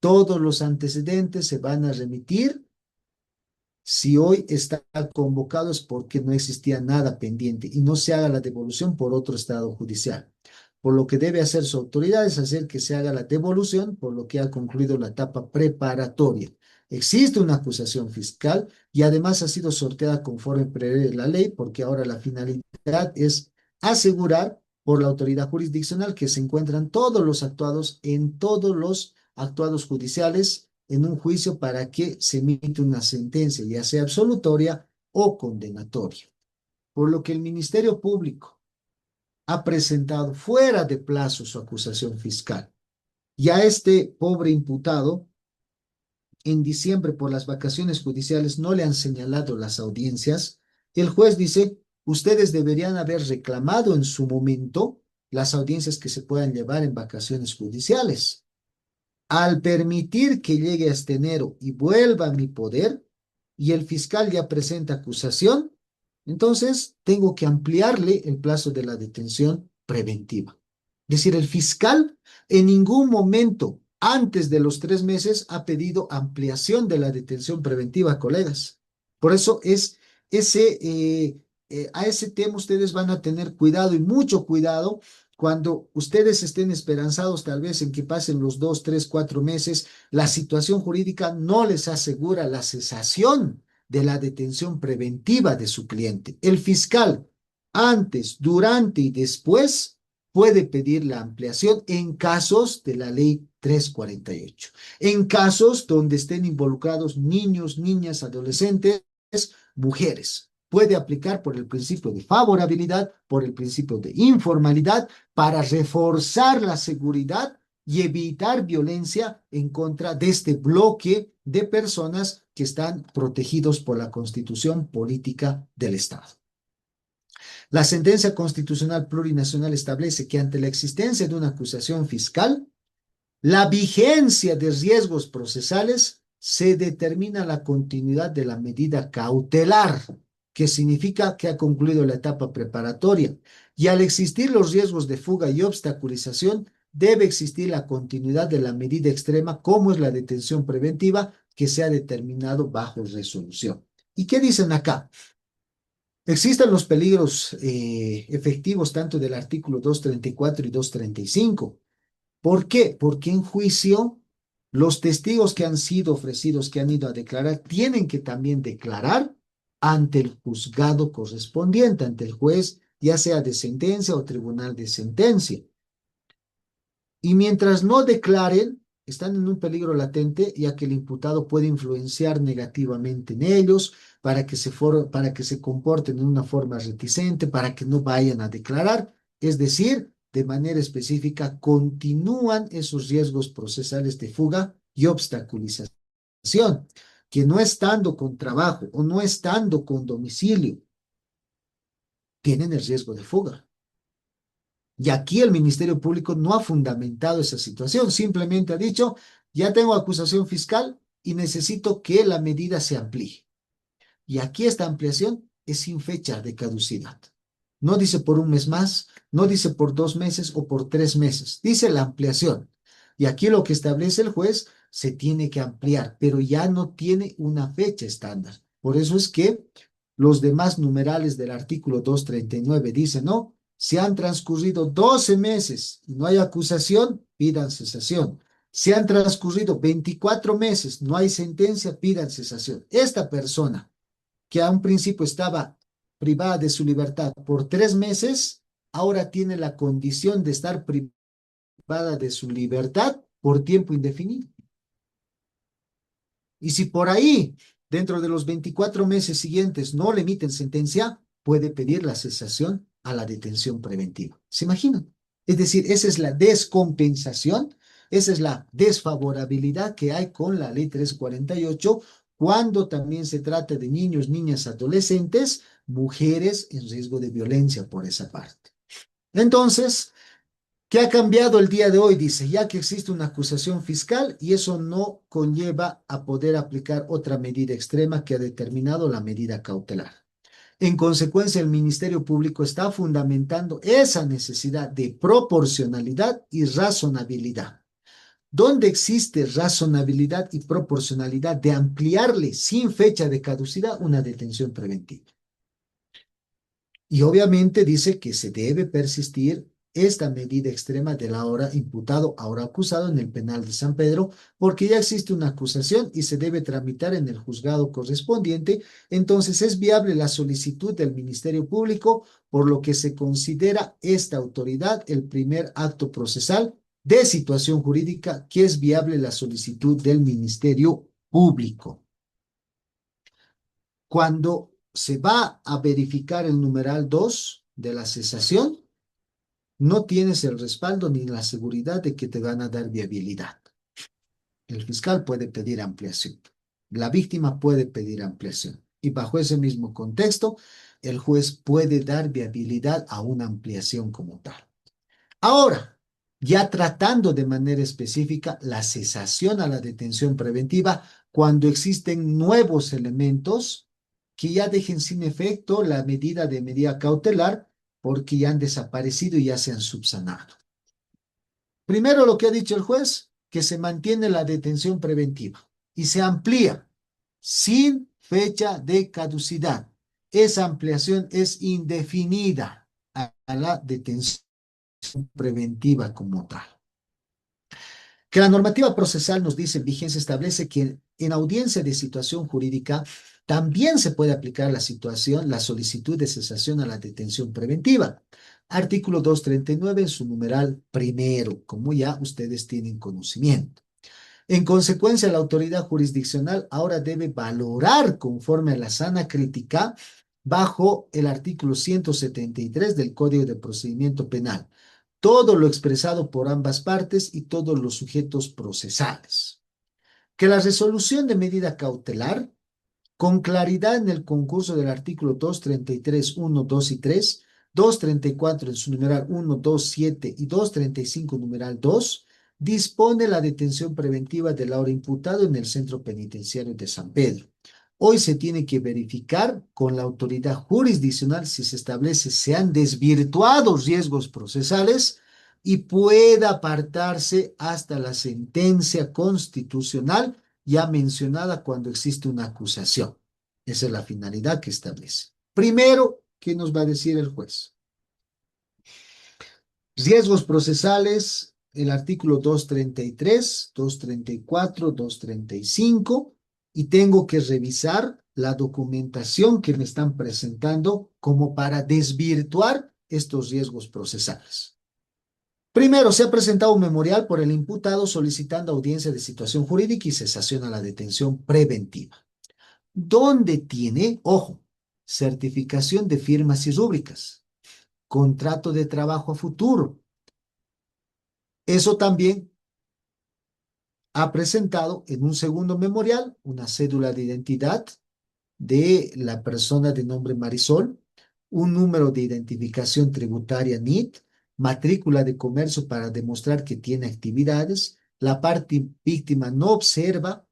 todos los antecedentes se van a remitir. Si hoy está convocado es porque no existía nada pendiente y no se haga la devolución por otro estado judicial. Por lo que debe hacer su autoridad es hacer que se haga la devolución por lo que ha concluido la etapa preparatoria. Existe una acusación fiscal y además ha sido sorteada conforme prevé la ley porque ahora la finalidad es asegurar por la autoridad jurisdiccional que se encuentran todos los actuados en todos los actuados judiciales en un juicio para que se emite una sentencia, ya sea absolutoria o condenatoria. Por lo que el Ministerio Público ha presentado fuera de plazo su acusación fiscal. Y a este pobre imputado, en diciembre por las vacaciones judiciales no le han señalado las audiencias. El juez dice, ustedes deberían haber reclamado en su momento las audiencias que se puedan llevar en vacaciones judiciales. Al permitir que llegue a este enero y vuelva a mi poder, y el fiscal ya presenta acusación, entonces tengo que ampliarle el plazo de la detención preventiva. Es decir, el fiscal en ningún momento antes de los 3 meses ha pedido ampliación de la detención preventiva, colegas. Por eso a ese tema ustedes van a tener cuidado y mucho cuidado cuando ustedes estén esperanzados tal vez en que pasen los 2, 3, 4 meses, la situación jurídica no les asegura la cesación de la detención preventiva de su cliente. El fiscal, antes, durante y después, puede pedir la ampliación en casos de la ley 348, en casos donde estén involucrados niños, niñas, adolescentes, mujeres. Puede aplicar por el principio de favorabilidad, por el principio de informalidad, para reforzar la seguridad y evitar violencia en contra de este bloque de personas que están protegidos por la Constitución Política del Estado. La sentencia constitucional plurinacional establece que ante la existencia de una acusación fiscal, la vigencia de riesgos procesales se determina la continuidad de la medida cautelar, que significa que ha concluido la etapa preparatoria, y al existir los riesgos de fuga y obstaculización, debe existir la continuidad de la medida extrema, como es la detención preventiva, que se ha determinado bajo resolución. ¿Y qué dicen acá? Existen los peligros efectivos tanto del artículo 234 y 235. ¿Por qué? Porque en juicio los testigos que han sido ofrecidos, que han ido a declarar, tienen que también declarar ante el juzgado correspondiente, ante el juez, ya sea de sentencia o tribunal de sentencia. Y mientras no declaren, están en un peligro latente, ya que el imputado puede influenciar negativamente en ellos para que se comporten de una forma reticente, para que no vayan a declarar. Es decir, de manera específica, continúan esos riesgos procesales de fuga y obstaculización, que no estando con trabajo o no estando con domicilio, tienen el riesgo de fuga. Y aquí el Ministerio Público no ha fundamentado esa situación, simplemente ha dicho, ya tengo acusación fiscal y necesito que la medida se amplíe. Y aquí esta ampliación es sin fecha de caducidad. No dice por un mes más, no dice por 2 meses o por 3 meses, dice la ampliación. Y aquí lo que establece el juez se tiene que ampliar, pero ya no tiene una fecha estándar. Por eso es que los demás numerales del artículo 239 dicen, no, si han transcurrido 12 meses y no hay acusación, pidan cesación. Si han transcurrido 24 meses, no hay sentencia, pidan cesación. Esta persona que a un principio estaba privada de su libertad por 3 meses, ahora tiene la condición de estar privada de su libertad por tiempo indefinido. Y si por ahí, dentro de los 24 meses siguientes, no le emiten sentencia, puede pedir la cesación a la detención preventiva. ¿Se imaginan? Es decir, esa es la descompensación, esa es la desfavorabilidad que hay con la ley 348 cuando también se trata de niños, niñas, adolescentes, mujeres en riesgo de violencia por esa parte. Entonces, ¿qué ha cambiado el día de hoy? Dice, ya que existe una acusación fiscal y eso no conlleva a poder aplicar otra medida extrema que ha determinado la medida cautelar. En consecuencia, el Ministerio Público está fundamentando esa necesidad de proporcionalidad y razonabilidad. ¿Dónde existe razonabilidad y proporcionalidad de ampliarle sin fecha de caducidad una detención preventiva? Y obviamente dice que se debe persistir esta medida extrema del ahora imputado, ahora acusado en el penal de San Pedro, porque ya existe una acusación y se debe tramitar en el juzgado correspondiente. Entonces es viable la solicitud del Ministerio Público, por lo que se considera esta autoridad el primer acto procesal de situación jurídica que es viable la solicitud del Ministerio Público. Cuando se va a verificar el numeral 2 de la cesación, no tienes el respaldo ni la seguridad de que te van a dar viabilidad. El fiscal puede pedir ampliación, la víctima puede pedir ampliación y bajo ese mismo contexto, el juez puede dar viabilidad a una ampliación como tal. Ahora, ya tratando de manera específica la cesación a la detención preventiva cuando existen nuevos elementos que ya dejen sin efecto la medida de medida cautelar porque ya han desaparecido y ya se han subsanado. Primero, lo que ha dicho el juez, que se mantiene la detención preventiva y se amplía sin fecha de caducidad. Esa ampliación es indefinida a la detención preventiva como tal. Que la normativa procesal nos dice en vigencia establece que en audiencia de situación jurídica también se puede aplicar la solicitud de cesación a la detención preventiva. Artículo 239 en su numeral primero, como ya ustedes tienen conocimiento. En consecuencia, la autoridad jurisdiccional ahora debe valorar conforme a la sana crítica bajo el artículo 173 del Código de Procedimiento Penal todo lo expresado por ambas partes y todos los sujetos procesales. Que la resolución de medida cautelar, con claridad en el concurso del artículo 233, 1, 2 y 3, 234 en su numeral 1, 2, 7 y 235 numeral 2, dispone la detención preventiva del ahora imputado en el centro penitenciario de San Pedro. Hoy se tiene que verificar con la autoridad jurisdiccional si se establece se han desvirtuado riesgos procesales y pueda apartarse hasta la sentencia constitucional ya mencionada cuando existe una acusación. Esa es la finalidad que establece. Primero, ¿qué nos va a decir el juez? Riesgos procesales, el artículo 233, 234, 235, y tengo que revisar la documentación que me están presentando como para desvirtuar estos riesgos procesales. Primero, se ha presentado un memorial por el imputado solicitando audiencia de situación jurídica y cesación a la detención preventiva. ¿Dónde tiene, ojo, certificación de firmas y rúbricas, contrato de trabajo a futuro? Eso también ha presentado en un segundo memorial una cédula de identidad de la persona de nombre Marisol, un número de identificación tributaria NIT, matrícula de comercio para demostrar que tiene actividades. La parte víctima no observa,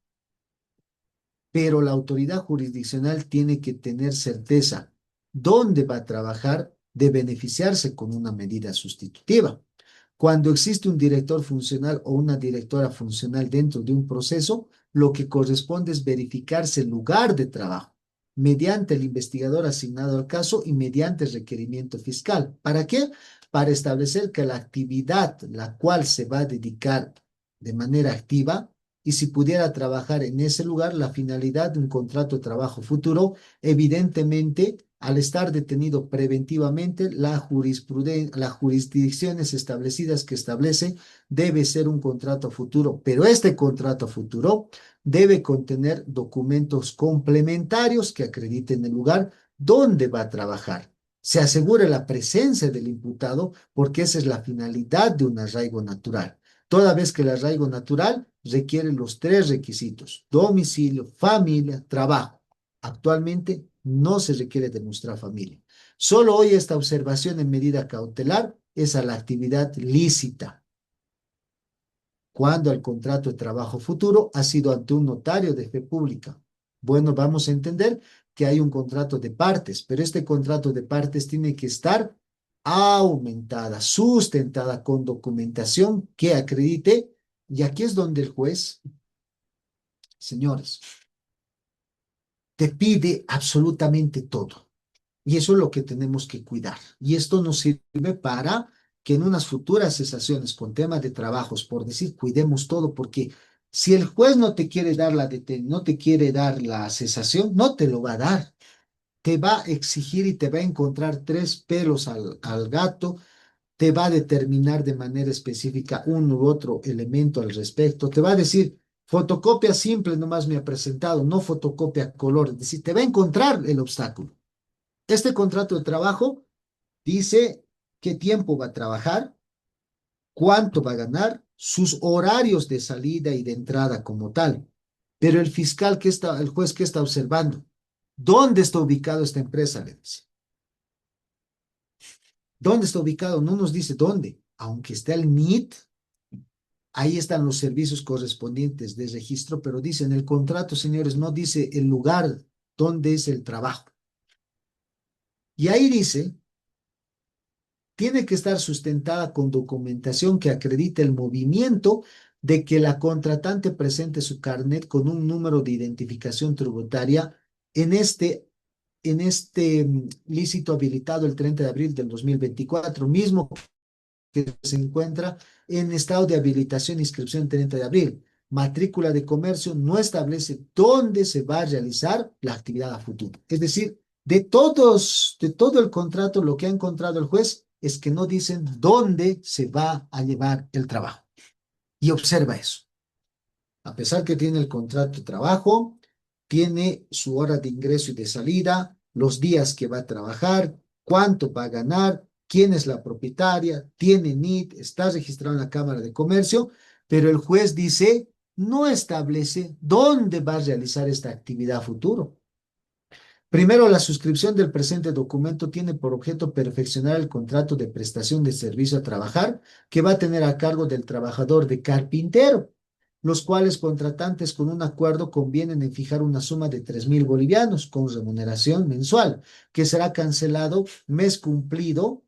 pero la autoridad jurisdiccional tiene que tener certeza dónde va a trabajar de beneficiarse con una medida sustitutiva. Cuando existe un director funcional o una directora funcional dentro de un proceso, lo que corresponde es verificarse el lugar de trabajo mediante el investigador asignado al caso y mediante requerimiento fiscal. ¿Para qué? Para establecer que la actividad la cual se va a dedicar de manera activa y si pudiera trabajar en ese lugar, la finalidad de un contrato de trabajo futuro, evidentemente, al estar detenido preventivamente, las jurisdicciones establecidas que establece debe ser un contrato futuro, pero este contrato futuro debe contener documentos complementarios que acrediten el lugar donde va a trabajar. Se asegure la presencia del imputado porque esa es la finalidad de un arraigo natural. Toda vez que el arraigo natural requiere los tres requisitos: domicilio, familia, trabajo. Actualmente no se requiere demostrar familia. Solo hoy esta observación en medida cautelar es a la actividad lícita, cuando el contrato de trabajo futuro ha sido ante un notario de fe pública. Bueno, vamos a entender que hay un contrato de partes, pero este contrato de partes tiene que estar aumentada, sustentada con documentación que acredite, y aquí es donde el juez, señores, te pide absolutamente todo. Y eso es lo que tenemos que cuidar. Y esto nos sirve para que en unas futuras cesaciones con temas de trabajos, por decir, cuidemos todo, porque si el juez no te quiere dar no te quiere dar la cesación, no te lo va a dar. Te va a exigir y te va a encontrar tres pelos al gato, te va a determinar de manera específica un u otro elemento al respecto, te va a decir, fotocopia simple nomás me ha presentado, no fotocopia color, es decir, te va a encontrar el obstáculo. Este contrato de trabajo dice qué tiempo va a trabajar, cuánto va a ganar, sus horarios de salida y de entrada como tal. Pero el fiscal que está, el juez que está observando, ¿dónde está ubicado esta empresa? Le dice. ¿Dónde está ubicado? No nos dice dónde. Aunque esté el NIT, ahí están los servicios correspondientes de registro, pero dice en el contrato, señores, no dice el lugar donde es el trabajo. Y ahí dice tiene que estar sustentada con documentación que acredite el movimiento de que la contratante presente su carnet con un número de identificación tributaria en este lícito habilitado el 30 de abril del 2024, mismo que se encuentra en estado de habilitación e inscripción el 30 de abril. Matrícula de comercio no establece dónde se va a realizar la actividad a futuro. Es decir, de todo el contrato, lo que ha encontrado el juez es que no dicen dónde se va a llevar el trabajo. Y observa eso. A pesar que tiene el contrato de trabajo, tiene su hora de ingreso y de salida, los días que va a trabajar, cuánto va a ganar, quién es la propietaria, tiene NIT, está registrado en la Cámara de Comercio, pero el juez dice, no establece dónde va a realizar esta actividad a futuro. Primero, la suscripción del presente documento tiene por objeto perfeccionar el contrato de prestación de servicio a trabajar que va a tener a cargo del trabajador de carpintero, los cuales contratantes con un acuerdo convienen en fijar una suma de 3.000 bolivianos con remuneración mensual, que será cancelado mes cumplido.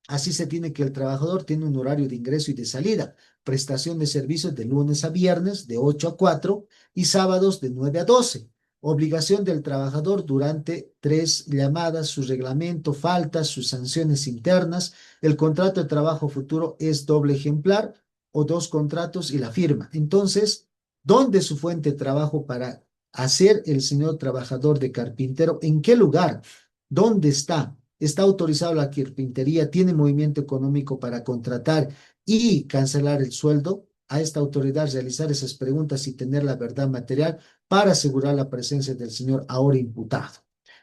Así se tiene que el trabajador tiene un horario de ingreso y de salida, prestación de servicios de lunes a viernes de 8 a 4 y sábados de 9 a 12. Obligación del trabajador durante 3 llamadas, su reglamento, faltas, sus sanciones internas. El contrato de trabajo futuro es doble ejemplar o dos contratos y la firma. Entonces, ¿dónde es su fuente de trabajo para hacer el señor trabajador de carpintero? ¿En qué lugar? ¿Dónde está? ¿Está autorizado la carpintería? ¿Tiene movimiento económico para contratar y cancelar el sueldo? A esta autoridad realizar esas preguntas y tener la verdad material para asegurar la presencia del señor ahora imputado.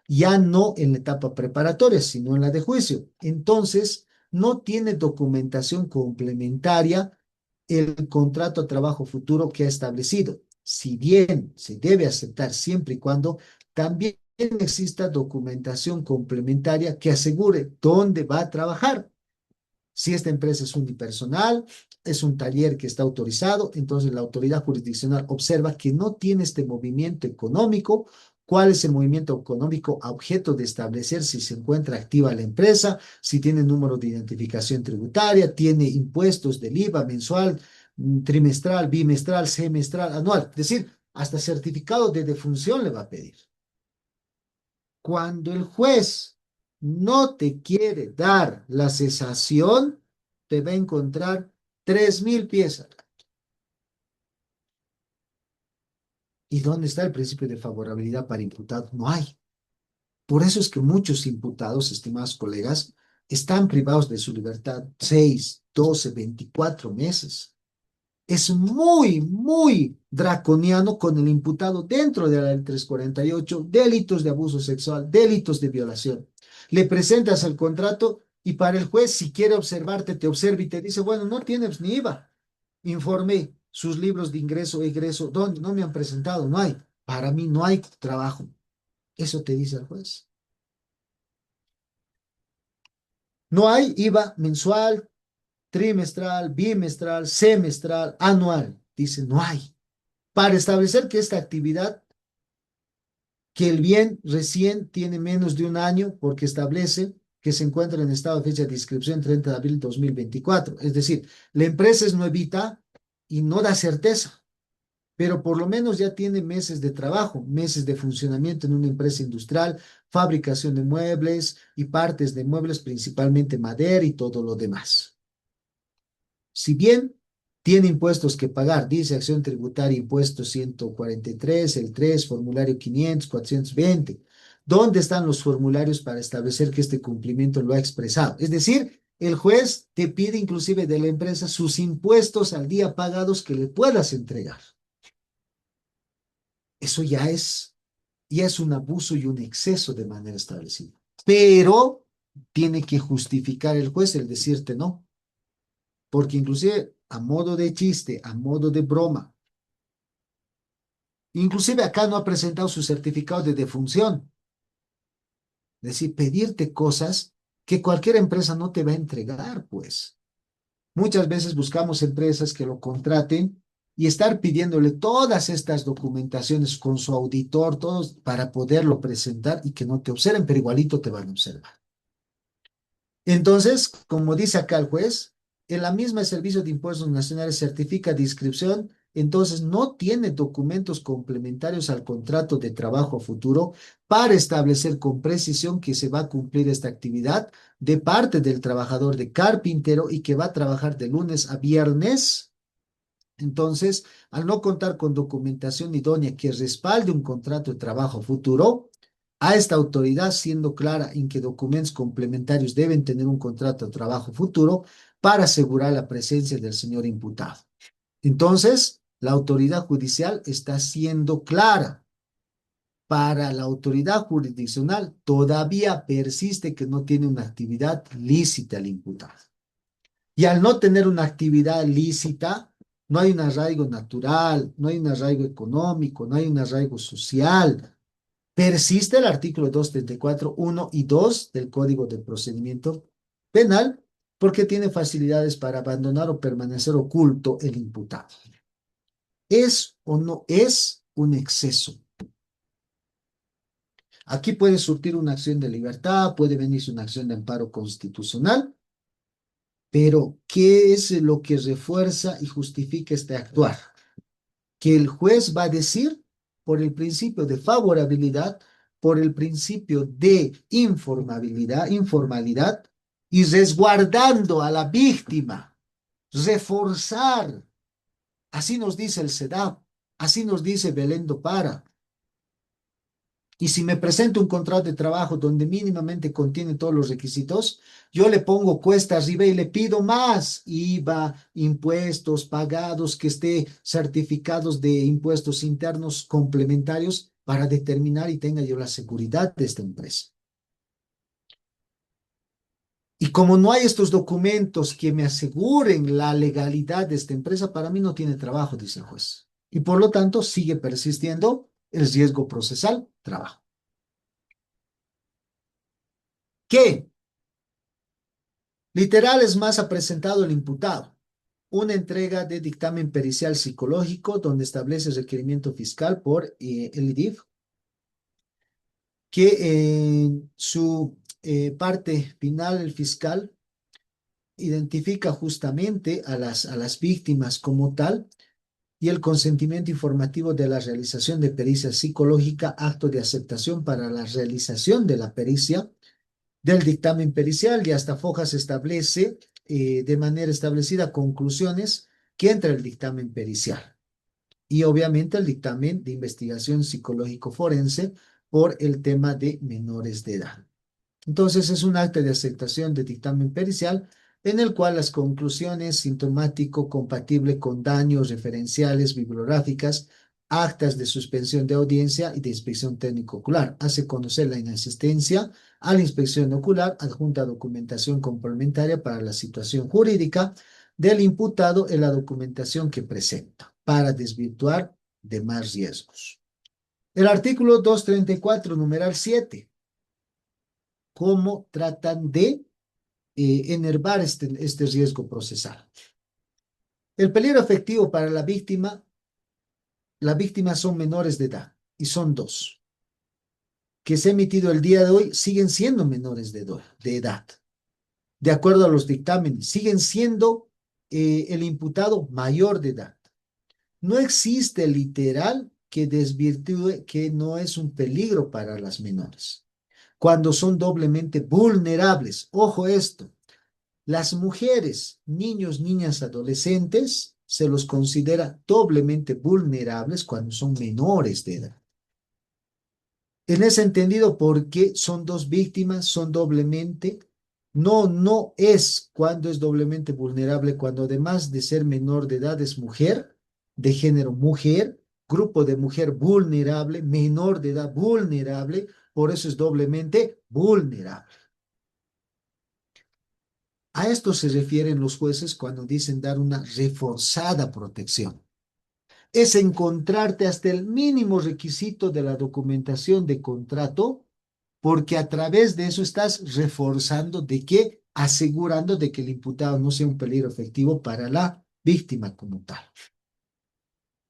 Ya no en la etapa preparatoria, sino en la de juicio. Entonces, no tiene documentación complementaria el contrato de trabajo futuro que ha establecido. Si bien se debe aceptar siempre y cuando también exista documentación complementaria que asegure dónde va a trabajar. Si esta empresa es unipersonal, es un taller que está autorizado, entonces la autoridad jurisdiccional observa que no tiene este movimiento económico. ¿Cuál es el movimiento económico a objeto de establecer si se encuentra activa la empresa, si tiene número de identificación tributaria, tiene impuestos del IVA mensual, trimestral, bimestral, semestral, anual? Es decir, hasta certificado de defunción le va a pedir. Cuando el juez no te quiere dar la cesación, te va a encontrar 3.000 piezas. ¿Y dónde está el principio de favorabilidad para imputado? No hay. Por eso es que muchos imputados, estimados colegas, están privados de su libertad 6, 12, 24 meses. Es muy, muy draconiano con el imputado dentro de la ley 348, delitos de abuso sexual, delitos de violación. Le presentas el contrato y para el juez, si quiere observarte, te observa y te dice, bueno, no tienes ni IVA. Informe sus libros de ingreso, egreso, ¿dónde? No me han presentado, no hay. Para mí no hay trabajo. Eso te dice el juez. No hay IVA mensual, trimestral, bimestral, semestral, anual. Dice, no hay. Para establecer que esta actividad, que el bien recién tiene menos de un año, porque establece que se encuentra en estado de fecha de inscripción 30 de abril de 2024. Es decir, la empresa es nuevita y no da certeza, pero por lo menos ya tiene meses de trabajo, meses de funcionamiento en una empresa industrial, fabricación de muebles y partes de muebles, principalmente madera y todo lo demás. Si bien tiene impuestos que pagar, dice acción tributaria, impuesto 143, el 3, formulario 500, 420. ¿Dónde están los formularios para establecer que este cumplimiento lo ha expresado? Es decir, el juez te pide inclusive de la empresa sus impuestos al día pagados que le puedas entregar. Eso ya es un abuso y un exceso de manera establecida. Pero tiene que justificar el juez el decirte no, porque inclusive a modo de chiste, a modo de broma, inclusive acá no ha presentado su certificado de defunción, es decir, pedirte cosas que cualquier empresa no te va a entregar, pues. Muchas veces buscamos empresas que lo contraten y estar pidiéndole todas estas documentaciones con su auditor, todos para poderlo presentar y que no te observen, pero igualito te van a observar. Entonces, como dice acá el juez, en la misma Servicio de Impuestos Nacionales certifica de inscripción, entonces no tiene documentos complementarios al contrato de trabajo futuro para establecer con precisión que se va a cumplir esta actividad de parte del trabajador de carpintero y que va a trabajar de lunes a viernes. Entonces, al no contar con documentación idónea que respalde un contrato de trabajo futuro, a esta autoridad, siendo clara en que documentos complementarios deben tener un contrato de trabajo futuro para asegurar la presencia del señor imputado. Entonces, la autoridad judicial está siendo clara. Para la autoridad jurisdiccional, todavía persiste que no tiene una actividad lícita el imputado. Y al no tener una actividad lícita, no hay un arraigo natural, no hay un arraigo económico, no hay un arraigo social. Persiste el artículo 234, 1 y 2 del Código de Procedimiento Penal porque tiene facilidades para abandonar o permanecer oculto el imputado. ¿Es o no es un exceso? Aquí puede surtir una acción de libertad, puede venirse una acción de amparo constitucional, pero ¿qué es lo que refuerza y justifica este actuar? Que el juez va a decir por el principio de favorabilidad, por el principio de informalidad y resguardando a la víctima, reforzar. Así nos dice el SEDAP, así nos dice Belén do Para. Y si me presento un contrato de trabajo donde mínimamente contiene todos los requisitos, yo le pongo cuesta arriba y le pido más IVA, impuestos pagados, que esté certificados de impuestos internos complementarios para determinar y tenga yo la seguridad de esta empresa. Y como no hay estos documentos que me aseguren la legalidad de esta empresa, para mí no tiene trabajo, dice el juez. Y por lo tanto sigue persistiendo el riesgo procesal, trabajo. ¿Qué? Literal es más ha presentado el imputado una entrega de dictamen pericial psicológico donde establece requerimiento fiscal por el IDIF, que en su parte final el fiscal identifica justamente a las víctimas como tal y el consentimiento informativo de la realización de pericia psicológica, acto de aceptación para la realización de la pericia del dictamen pericial y hasta Fojas establece de manera establecida conclusiones que entra el dictamen pericial y obviamente el dictamen de investigación psicológico forense por el tema de menores de edad. Entonces es un acta de aceptación de dictamen pericial en el cual las conclusiones sintomático compatible con daños referenciales bibliográficas actas de suspensión de audiencia y de inspección técnico ocular. Hace conocer la inasistencia a la inspección ocular, adjunta documentación complementaria para la situación jurídica del imputado en la documentación que presenta, para desvirtuar demás riesgos. El artículo 234, numeral 7, cómo tratan de enervar este riesgo procesal. El peligro efectivo para la víctima son menores de edad, y son dos, que se ha emitido el día de hoy, siguen siendo menores de edad. De acuerdo a los dictámenes, siguen siendo el imputado mayor de edad. No existe literal que desvirtúe que no es un peligro para las menores, cuando son doblemente vulnerables. Ojo esto, las mujeres, niños, niñas, adolescentes, se los considera doblemente vulnerables cuando son menores de edad. En ese entendido, porque son dos víctimas, son doblemente, no es cuando es doblemente vulnerable, cuando además de ser menor de edad es mujer, de género mujer, grupo de mujer vulnerable, menor de edad vulnerable, por eso es doblemente vulnerable. A esto se refieren los jueces cuando dicen dar una reforzada protección. Es encontrarte hasta el mínimo requisito de la documentación de contrato, porque a través de eso estás reforzando de que, asegurando de que el imputado no sea un peligro efectivo para la víctima como tal.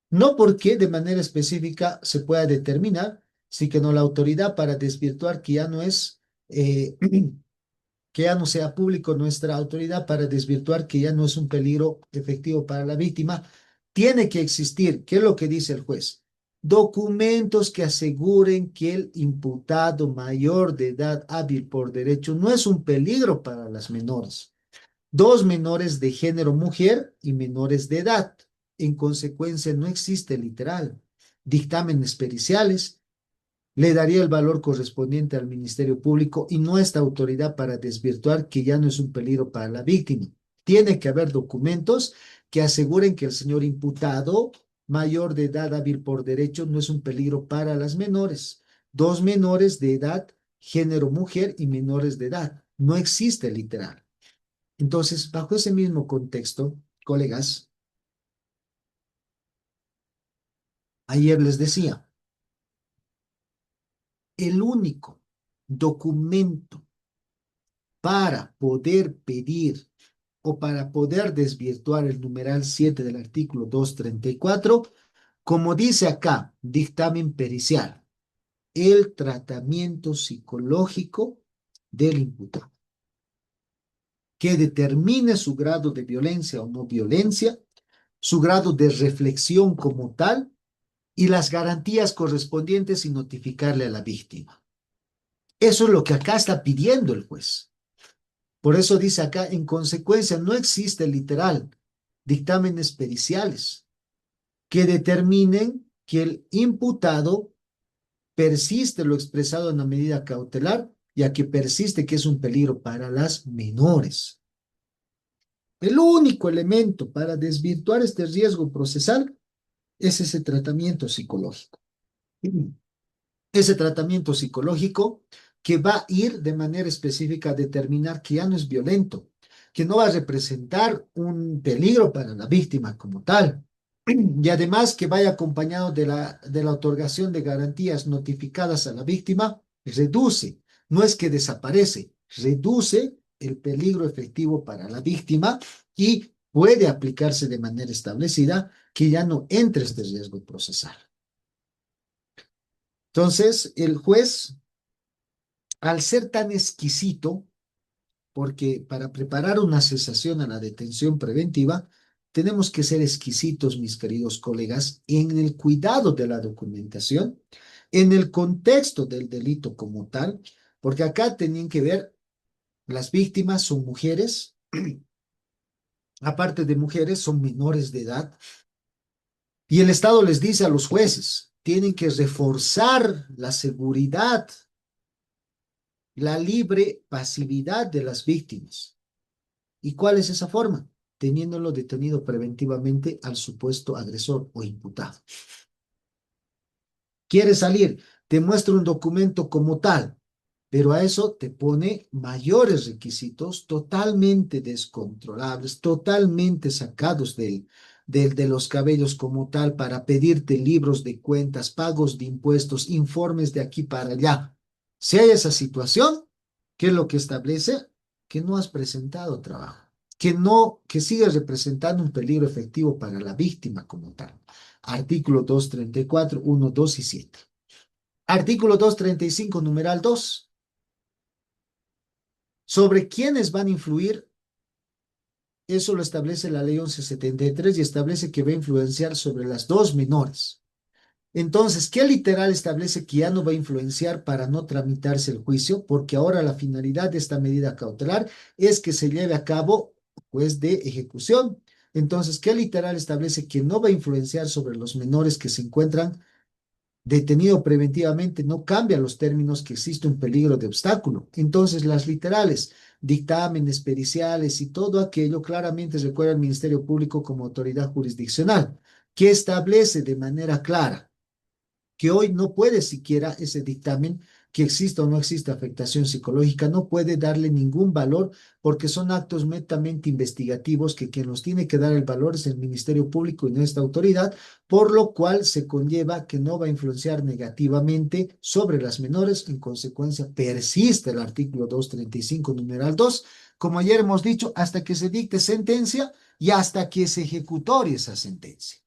No porque de manera específica se pueda determinar, sí que no la autoridad para desvirtuar que ya no es que ya no sea público nuestra autoridad para desvirtuar que ya no es un peligro efectivo para la víctima, tiene que existir, ¿qué es lo que dice el juez? Documentos que aseguren que el imputado mayor de edad hábil por derecho no es un peligro para las menores. Dos menores de género mujer y menores de edad. En consecuencia, no existe literal. Dictámenes periciales le daría el valor correspondiente al Ministerio Público y nuestra autoridad para desvirtuar que ya no es un peligro para la víctima. Tiene que haber documentos que aseguren que el señor imputado mayor de edad hábil por derecho no es un peligro para las menores. Dos menores de edad, género mujer y menores de edad. No existe literal. Entonces, bajo ese mismo contexto, colegas, ayer les decía, el único documento para poder pedir o para poder desvirtuar el numeral 7 del artículo 234, como dice acá, dictamen pericial, el tratamiento psicológico del imputado, que determine su grado de violencia o no violencia, su grado de reflexión como tal y las garantías correspondientes y notificarle a la víctima. Eso es lo que acá está pidiendo el juez. Por eso dice acá, en consecuencia, no existe literal dictámenes periciales que determinen que el imputado persiste lo expresado en la medida cautelar, ya que persiste que es un peligro para las menores. El único elemento para desvirtuar este riesgo procesal es ese tratamiento psicológico. Ese tratamiento psicológico que va a ir de manera específica a determinar que ya no es violento, que no va a representar un peligro para la víctima como tal, y además que vaya acompañado de la otorgación de garantías notificadas a la víctima, reduce, no es que desaparece, reduce el peligro efectivo para la víctima y puede aplicarse de manera establecida que ya no entre este riesgo procesal. Entonces, el juez, al ser tan exquisito, porque para preparar una cesación a la detención preventiva, tenemos que ser exquisitos, mis queridos colegas, en el cuidado de la documentación, en el contexto del delito como tal, porque acá tenían que ver, las víctimas son mujeres, aparte de mujeres, son menores de edad, y el Estado les dice a los jueces, tienen que reforzar la seguridad, la libre pasividad de las víctimas. ¿Y cuál es esa forma? Teniéndolo detenido preventivamente al supuesto agresor o imputado. Quieres salir, te muestra un documento como tal, pero a eso te pone mayores requisitos totalmente descontrolables, totalmente sacados de los cabellos como tal para pedirte libros de cuentas, pagos de impuestos, informes de aquí para allá. Si hay esa situación, ¿qué es lo que establece? Que no has presentado trabajo, que no, que sigues representando un peligro efectivo para la víctima como tal. Artículo 234, 1, 2 y 7. Artículo 235, numeral 2. Sobre quiénes van a influir, eso lo establece la ley 1173 y establece que va a influenciar sobre las dos menores. Entonces, ¿qué literal establece que ya no va a influenciar para no tramitarse el juicio? Porque ahora la finalidad de esta medida cautelar es que se lleve a cabo, pues, de ejecución. Entonces, ¿qué literal establece que no va a influenciar sobre los menores que se encuentran detenido preventivamente? No cambia los términos que existe un peligro de obstáculo. Entonces, las literales, dictámenes, periciales y todo aquello claramente recuerda al Ministerio Público como autoridad jurisdiccional, que establece de manera clara que hoy no puede siquiera ese dictamen, que exista o no exista afectación psicológica, no puede darle ningún valor porque son actos netamente investigativos que quien los tiene que dar el valor es el Ministerio Público y no esta autoridad, por lo cual se conlleva que no va a influenciar negativamente sobre las menores. En consecuencia, persiste el artículo 235, numeral 2, como ayer hemos dicho, hasta que se dicte sentencia y hasta que se ejecutore esa sentencia.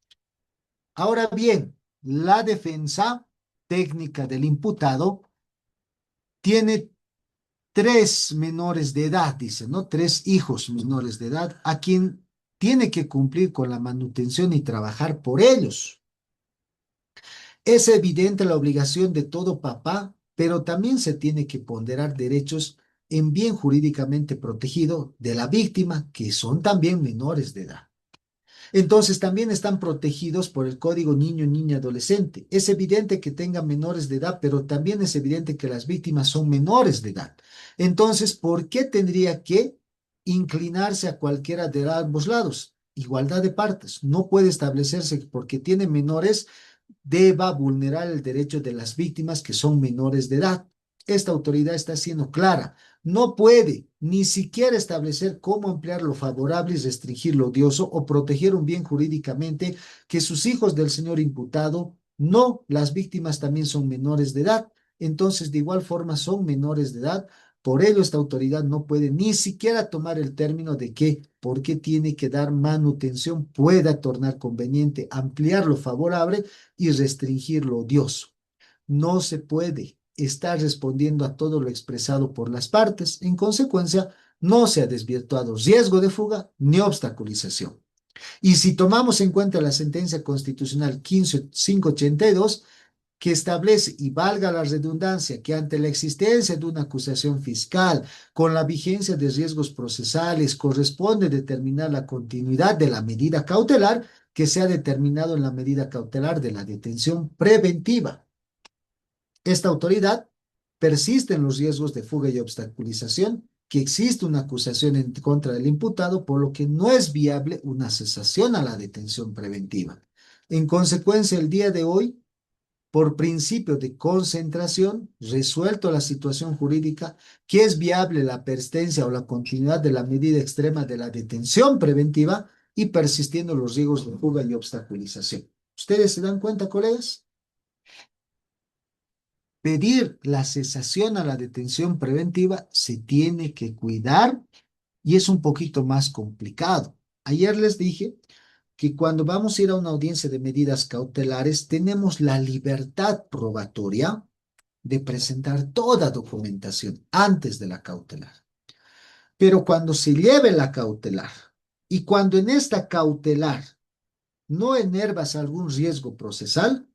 Ahora bien, la defensa técnica del imputado tiene tres menores de edad, dice, ¿no? Tres hijos menores de edad, a quien tiene que cumplir con la manutención y trabajar por ellos. Es evidente la obligación de todo papá, pero también se tiene que ponderar derechos en bien jurídicamente protegido de la víctima, que son también menores de edad. Entonces también están protegidos por el Código Niño, Niña, Adolescente. Es evidente que tengan menores de edad, pero también es evidente que las víctimas son menores de edad. Entonces, ¿por qué tendría que inclinarse a cualquiera de ambos lados? Igualdad de partes. No puede establecerse que porque tiene menores deba vulnerar el derecho de las víctimas que son menores de edad. Esta autoridad está siendo clara. No puede ni siquiera establecer cómo emplear lo favorable y restringir lo odioso o proteger un bien jurídicamente que sus hijos del señor imputado, no, las víctimas también son menores de edad. Entonces, de igual forma, son menores de edad. Por ello, esta autoridad no puede ni siquiera tomar el término de que, porque tiene que dar manutención, pueda tornar conveniente ampliar lo favorable y restringir lo odioso. No se puede estar respondiendo a todo lo expresado por las partes. En consecuencia, no se ha desvirtuado riesgo de fuga ni obstaculización. Y si tomamos en cuenta la sentencia constitucional 15582, que establece, y valga la redundancia, que ante la existencia de una acusación fiscal con la vigencia de riesgos procesales corresponde determinar la continuidad de la medida cautelar que se ha determinado en la medida cautelar de la detención preventiva. Esta autoridad persiste en los riesgos de fuga y obstaculización, que existe una acusación en contra del imputado, por lo que no es viable una cesación a la detención preventiva. En consecuencia, el día de hoy, por principio de concentración, resuelto la situación jurídica, que es viable la persistencia o la continuidad de la medida extrema de la detención preventiva y persistiendo los riesgos de fuga y obstaculización. ¿Ustedes se dan cuenta, colegas? Pedir la cesación a la detención preventiva se tiene que cuidar y es un poquito más complicado. Ayer les dije que cuando vamos a ir a una audiencia de medidas cautelares, tenemos la libertad probatoria de presentar toda documentación antes de la cautelar. Pero cuando se lleve la cautelar y cuando en esta cautelar no enervas algún riesgo procesal,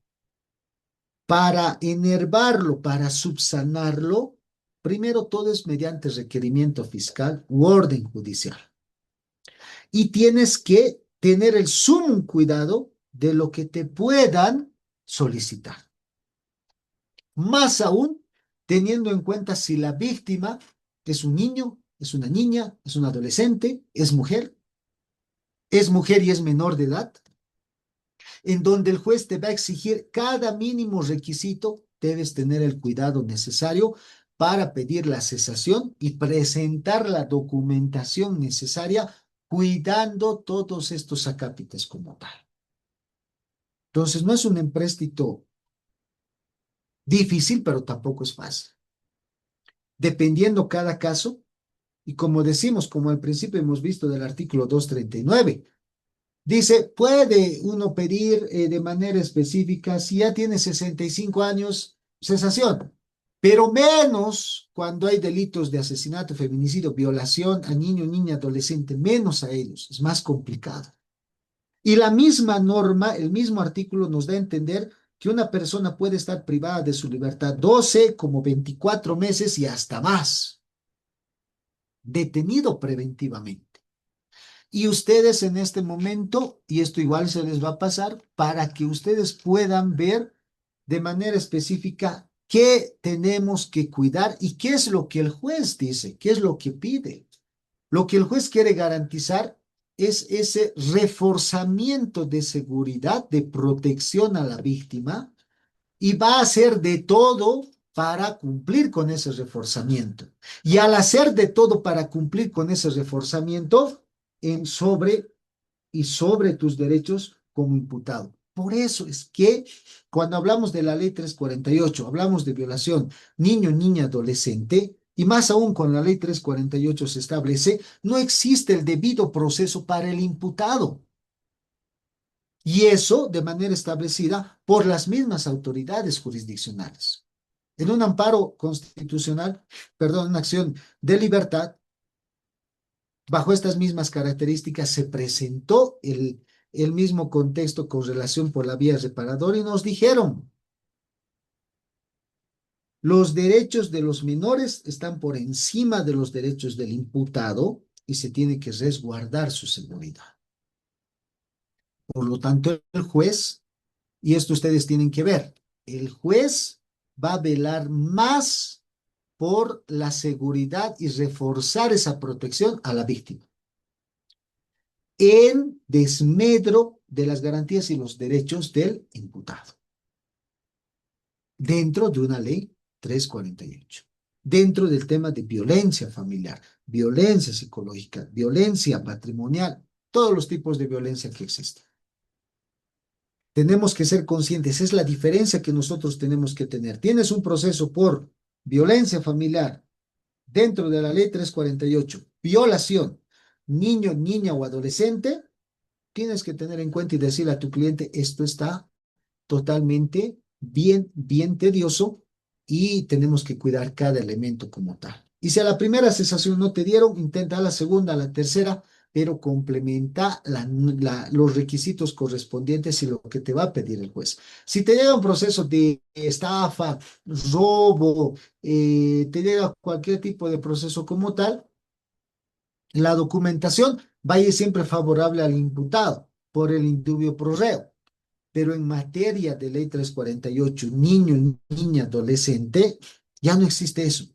para enervarlo, para subsanarlo, primero todo es mediante requerimiento fiscal u orden judicial. Y tienes que tener el sumo cuidado de lo que te puedan solicitar. Más aún, teniendo en cuenta si la víctima es un niño, es una niña, es un adolescente, es mujer y es menor de edad. en donde el juez te va a exigir cada mínimo requisito, debes tener el cuidado necesario para pedir la cesación y presentar la documentación necesaria, cuidando todos estos acápites como tal. Entonces, no es un empréstito difícil, pero tampoco es fácil. Dependiendo cada caso, y como decimos, como al principio hemos visto del artículo 239, dice, puede uno pedir de manera específica, si ya tiene 65 años, cesación, pero menos cuando hay delitos de asesinato, feminicidio, violación a niño, niña, adolescente, menos a ellos, es más complicado. Y la misma norma, el mismo artículo nos da a entender que una persona puede estar privada de su libertad 12 como 24 meses y hasta más, detenido preventivamente. Y ustedes en este momento, y esto igual se les va a pasar, para que ustedes puedan ver de manera específica qué tenemos que cuidar y qué es lo que el juez dice, qué es lo que pide. Lo que el juez quiere garantizar es ese reforzamiento de seguridad, de protección a la víctima, y va a hacer de todo para cumplir con ese reforzamiento. Y al hacer de todo para cumplir con ese reforzamiento, sobre y sobre tus derechos como imputado. Por eso es que cuando hablamos de la ley 348, hablamos de violación niño, niña, adolescente, y más aún con la ley 348 se establece, no existe el debido proceso para el imputado. Y eso de manera establecida por las mismas autoridades jurisdiccionales. En un amparo constitucional, perdón, una acción de libertad, bajo estas mismas características se presentó el mismo contexto con relación por la vía reparadora y nos dijeron, los derechos de los menores están por encima de los derechos del imputado y se tiene que resguardar su seguridad. Por lo tanto, el juez, y esto ustedes tienen que ver, el juez va a velar más por la seguridad y reforzar esa protección a la víctima, en desmedro de las garantías y los derechos del imputado, dentro de una ley 348, dentro del tema de violencia familiar, violencia psicológica, violencia patrimonial, todos los tipos de violencia que existen. Tenemos que ser conscientes, es la diferencia que nosotros tenemos que tener. Tienes un proceso por violencia familiar dentro de la ley 348, violación, niño, niña o adolescente, tienes que tener en cuenta y decirle a tu cliente, esto está totalmente bien, bien tedioso y tenemos que cuidar cada elemento como tal. Y si a la primera cesación no te dieron, intenta a la segunda, a la tercera, pero complementa los requisitos correspondientes y lo que te va a pedir el juez. Si te llega un proceso de estafa, robo, te llega cualquier tipo de proceso como tal, la documentación vaya siempre favorable al imputado por el indubio pro reo. Pero en materia de ley 348, niño, niña, adolescente, ya no existe eso.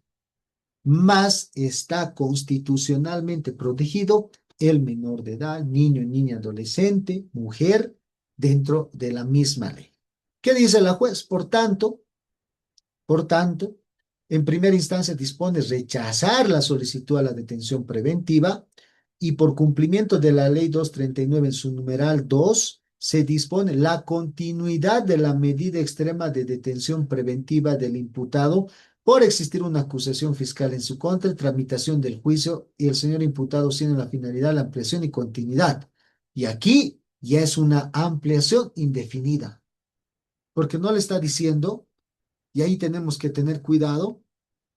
Más está constitucionalmente protegido el menor de edad, niño, niña, adolescente, mujer, dentro de la misma ley. ¿Qué dice la juez? Por tanto, en primera instancia dispone rechazar la solicitud a la detención preventiva y por cumplimiento de la ley 239 en su numeral 2 se dispone la continuidad de la medida extrema de detención preventiva del imputado por existir una acusación fiscal en su contra, y tramitación del juicio y el señor imputado tiene la finalidad, la ampliación y continuidad. Y aquí ya es una ampliación indefinida, porque no le está diciendo, y ahí tenemos que tener cuidado,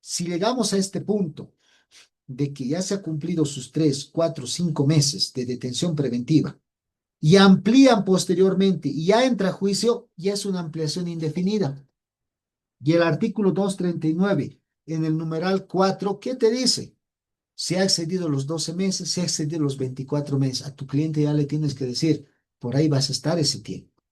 si llegamos a este punto de que ya se ha cumplido sus 3, 4, 5 meses de detención preventiva y amplían posteriormente y ya entra a juicio, ya es una ampliación indefinida. Y el artículo 239 en el numeral 4, ¿qué te dice? Si ha excedido los 12 meses, si ha excedido los 24 meses, a tu cliente ya le tienes que decir, por ahí vas a estar ese tiempo.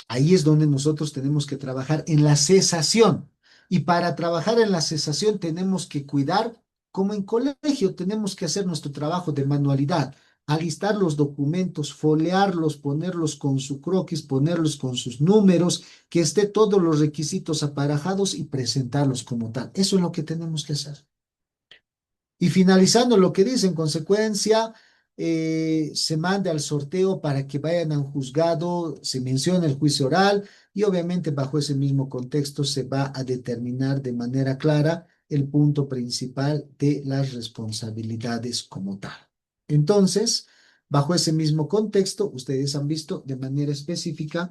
Ahí es donde nosotros tenemos que trabajar en la cesación. Y para trabajar en la cesación tenemos que cuidar, como en colegio, tenemos que hacer nuestro trabajo de manualidad. alistar los documentos, foliarlos, ponerlos con su croquis, ponerlos con sus números, que esté todos los requisitos aparejados y presentarlos como tal. Eso es lo que tenemos que hacer. Y finalizando lo que dice, en consecuencia, se mande al sorteo para que vayan a un juzgado, se menciona el juicio oral y obviamente bajo ese mismo contexto se va a determinar de manera clara el punto principal de las responsabilidades como tal. Entonces, bajo ese mismo contexto, ustedes han visto de manera específica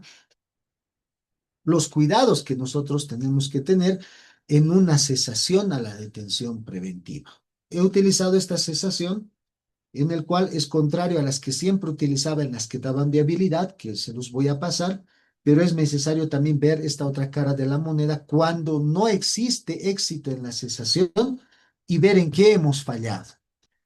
los cuidados que nosotros tenemos que tener en una cesación a la detención preventiva. He utilizado esta cesación en el cual es contrario a las que siempre utilizaba en las que daban viabilidad, que se los voy a pasar, pero es necesario también ver esta otra cara de la moneda cuando no existe éxito en la cesación y ver en qué hemos fallado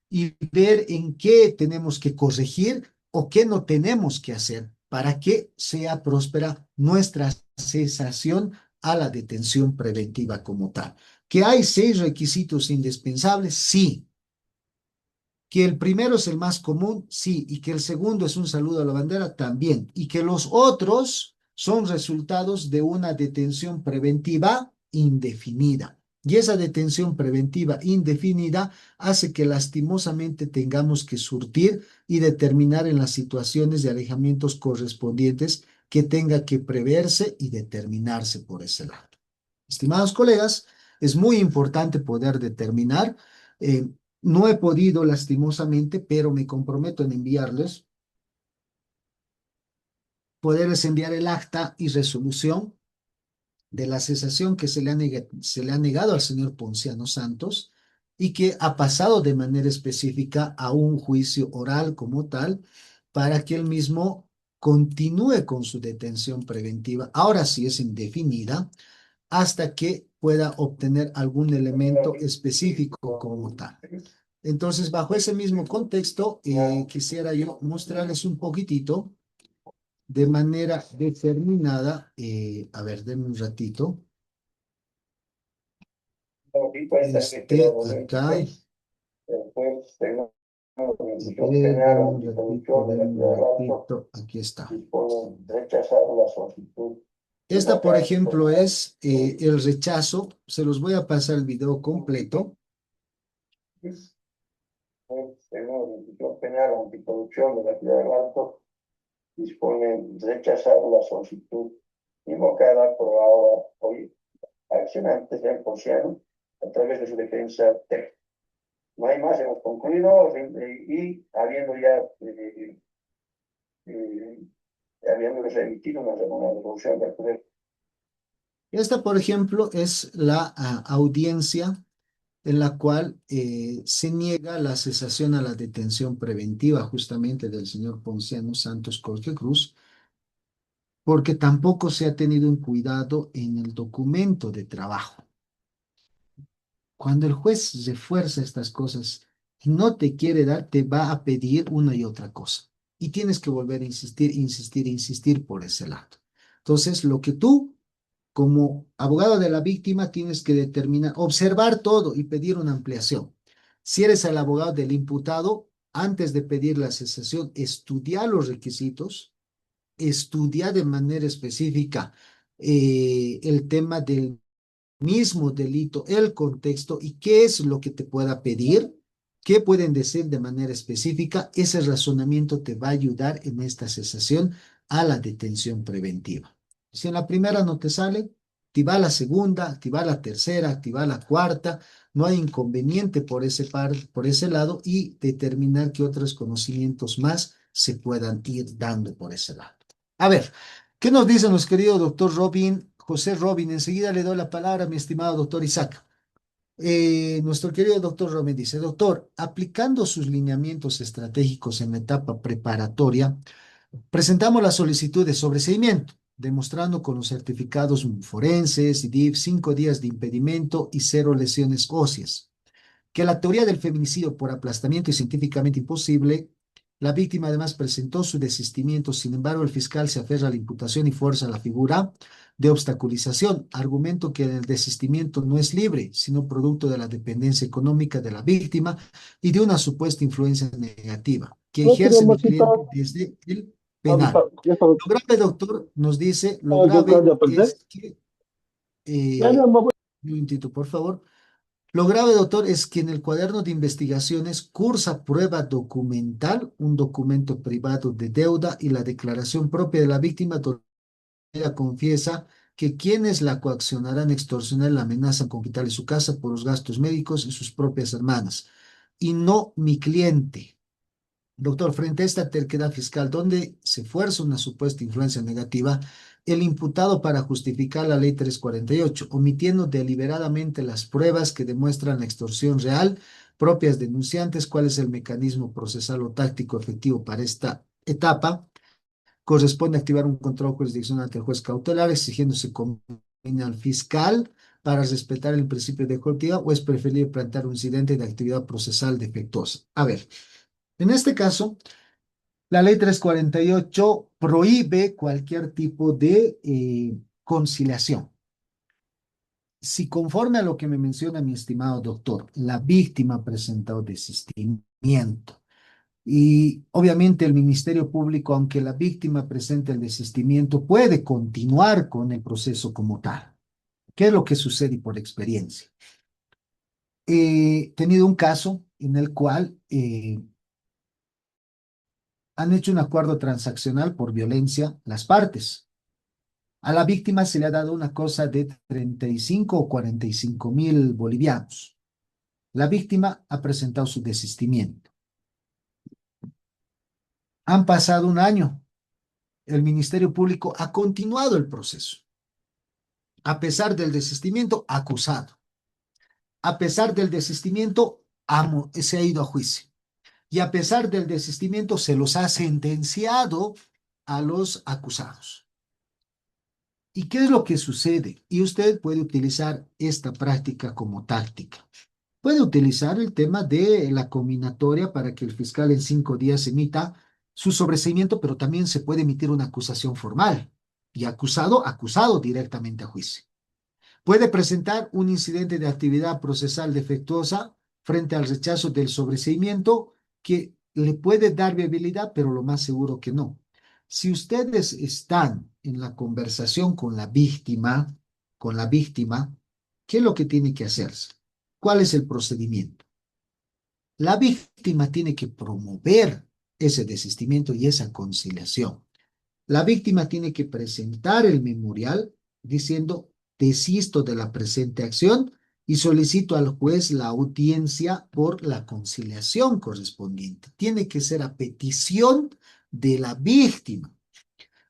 y ver en qué tenemos que corregir o qué no tenemos que hacer para que sea próspera nuestra cesación a la detención preventiva como tal. ¿Que hay 6 requisitos indispensables? Sí. ¿Que el primero es el más común? Sí. ¿Y que el segundo es un saludo a la bandera? También. ¿Y que los otros son resultados de una detención preventiva indefinida? Y esa detención preventiva indefinida hace que lastimosamente tengamos que surtir y determinar en las situaciones de alejamientos correspondientes que tenga que preverse y determinarse por ese lado. Estimados colegas, es muy importante poder determinar. eh, no he podido lastimosamente, pero me comprometo en enviarles, poderles enviar el acta y resolución de la cesación que se le ha negado al señor Ponciano Santos y que ha pasado de manera específica a un juicio oral como tal para que él mismo continúe con su detención preventiva. Ahora sí es indefinida hasta que pueda obtener algún elemento específico como tal. Entonces, bajo ese mismo contexto, quisiera yo mostrarles un poquitito de manera determinada. A ver, denme un ratito. Acá. Denme un ratito. Aquí está. Esta, por ejemplo, es el rechazo. Se los voy a pasar el video completo. Tenemos la Institución Penal Anticorrupción de la Ciudad del Alto dispone rechazar la solicitud invocada por ahora hoy accionantes del Ponciano a través de su defensa técnica. No hay más, hemos concluido y habiendo ya habiéndoles emitido una resolución del poder. Esta, por ejemplo, es la audiencia en la cual se niega la cesación a la detención preventiva justamente del señor Ponciano Santos Jorge Cruz, porque tampoco se ha tenido un cuidado en el documento de trabajo. Cuando el juez refuerza estas cosas y no te quiere dar, te va a pedir una y otra cosa. Y tienes que volver a insistir, insistir, insistir por ese lado. Entonces, lo que tú como abogado de la víctima tienes que determinar, observar todo y pedir una ampliación. Si eres el abogado del imputado, antes de pedir la cesación, estudia los requisitos, estudia de manera específica el tema del mismo delito, el contexto y qué es lo que te pueda pedir, qué pueden decir de manera específica. Ese razonamiento te va a ayudar en esta cesación a la detención preventiva. Si en la primera no te sale, activa la segunda, activa la tercera, activa la cuarta. No hay inconveniente por ese lado y determinar qué otros conocimientos más se puedan ir dando por ese lado. A ver, ¿qué nos dice nuestro querido doctor Robin, José Robin? Enseguida le doy la palabra a mi estimado doctor Isaac. Nuestro querido doctor Robin dice, doctor, aplicando sus lineamientos estratégicos en la etapa preparatoria, presentamos la solicitud de sobreseimiento, demostrando con los certificados forenses y DIF 5 días de impedimento y 0 lesiones óseas que la teoría del feminicidio por aplastamiento es científicamente imposible. La víctima además presentó su desistimiento, sin embargo, el fiscal se aferra a la imputación y fuerza la figura de obstaculización, argumento que el desistimiento no es libre, sino producto de la dependencia económica de la víctima y de una supuesta influencia negativa. que No ejerce queríamos mi citar. cliente desde el Ahorita, penal. ya estaba. Lo grave, doctor, nos dice, lo Yo grave ya pensé. es que, Ya, ya, eh, un momentito, por favor. Lo grave, doctor, es que en el cuaderno de investigaciones cursa prueba documental, un documento privado de deuda y la declaración propia de la víctima, donde ella confiesa que quienes la coaccionarán, extorsionar, la amenazan con quitarle su casa por los gastos médicos y sus propias hermanas, y no mi cliente. Doctor, frente a esta terquedad fiscal, donde se fuerza una supuesta influencia negativa, el imputado para justificar la ley 348, omitiendo deliberadamente las pruebas que demuestran la extorsión real propias denunciantes, cuál es el mecanismo procesal o táctico efectivo para esta etapa, corresponde activar un control jurisdiccional ante el juez cautelar, exigiéndose convenio al fiscal para respetar el principio de coerción o es preferible plantear un incidente de actividad procesal defectuosa. A ver, en este caso, la ley 348 prohíbe cualquier tipo de conciliación. Si conforme a lo que me menciona mi estimado doctor, la víctima ha presentado desistimiento y obviamente el Ministerio Público, aunque la víctima presente el desistimiento, puede continuar con el proceso como tal. ¿Qué es lo que sucede por experiencia? He tenido un caso en el cual han hecho un acuerdo transaccional por violencia las partes. A la víctima se le ha dado una cosa de 35 o 45.000 bolivianos. La víctima ha presentado su desistimiento. Han pasado un año. El Ministerio Público ha continuado el proceso. A pesar del desistimiento, acusado. A pesar del desistimiento, se ha ido a juicio. Y a pesar del desistimiento, se los ha sentenciado a los acusados. ¿Y qué es lo que sucede? Y usted puede utilizar esta práctica como táctica. Puede utilizar el tema de la combinatoria para que el fiscal en 5 días emita su sobreseimiento, pero también se puede emitir una acusación formal y acusado directamente a juicio. Puede presentar un incidente de actividad procesal defectuosa frente al rechazo del sobreseimiento que le puede dar viabilidad, pero lo más seguro que no. Si ustedes están en la conversación con la víctima, ¿qué es lo que tiene que hacerse? ¿Cuál es el procedimiento? La víctima tiene que promover ese desistimiento y esa conciliación. La víctima tiene que presentar el memorial diciendo, desisto de la presente acción y solicito al juez la audiencia por la conciliación correspondiente. Tiene que ser a petición de la víctima.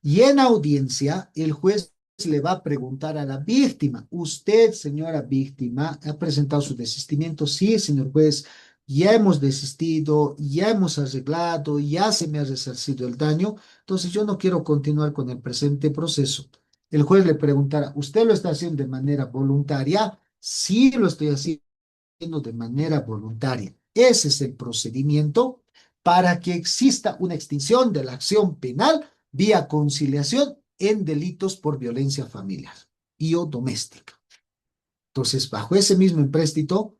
Y en audiencia, el juez le va a preguntar a la víctima, usted, señora víctima, ha presentado su desistimiento. Sí, señor juez, ya hemos desistido, ya hemos arreglado, ya se me ha resarcido el daño, entonces yo no quiero continuar con el presente proceso. El juez le preguntará, ¿usted lo está haciendo de manera voluntaria? Sí, lo estoy haciendo de manera voluntaria. Ese es el procedimiento para que exista una extinción de la acción penal vía conciliación en delitos por violencia familiar y o doméstica. Entonces, bajo ese mismo empréstito,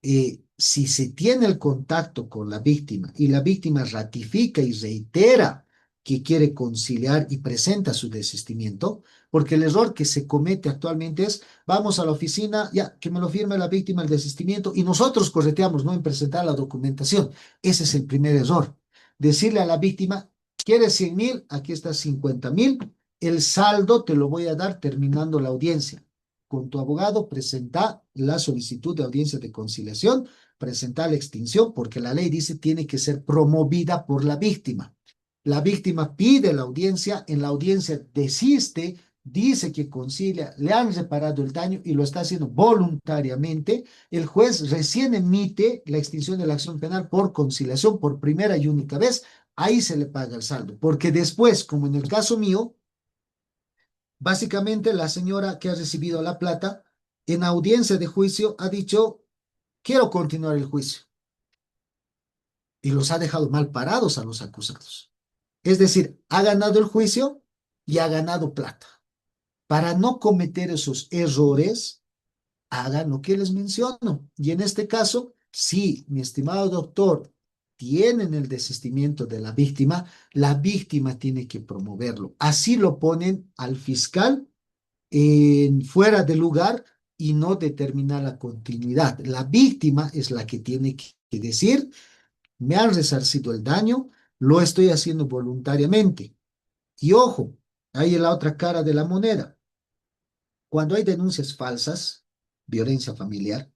si se tiene el contacto con la víctima y la víctima ratifica y reitera que quiere conciliar y presenta su desistimiento, porque el error que se comete actualmente es, vamos a la oficina, ya, que me lo firme la víctima el desistimiento y nosotros correteamos, ¿no? En presentar la documentación. Ese es el primer error. Decirle a la víctima, ¿quieres 100.000? Aquí está 50.000. El saldo te lo voy a dar terminando la audiencia. Con tu abogado presenta la solicitud de audiencia de conciliación, presenta la extinción, porque la ley dice tiene que ser promovida por la víctima. La víctima pide la audiencia, en la audiencia desiste, dice que concilia, le han reparado el daño y lo está haciendo voluntariamente. El juez recién emite la extinción de la acción penal por conciliación por primera y única vez. Ahí se le paga el saldo, porque después, como en el caso mío, básicamente, la señora que ha recibido la plata en audiencia de juicio ha dicho, quiero continuar el juicio y los ha dejado mal parados a los acusados. Es decir, ha ganado el juicio y ha ganado plata. Para no cometer esos errores, hagan lo que les menciono. Y en este caso, sí, mi estimado doctor, tienen el desistimiento de la víctima tiene que promoverlo. Así lo ponen al fiscal fuera de lugar y no determina la continuidad. La víctima es la que tiene que decir, me han resarcido el daño, lo estoy haciendo voluntariamente. Y ojo, hay la otra cara de la moneda. Cuando hay denuncias falsas, violencia familiar,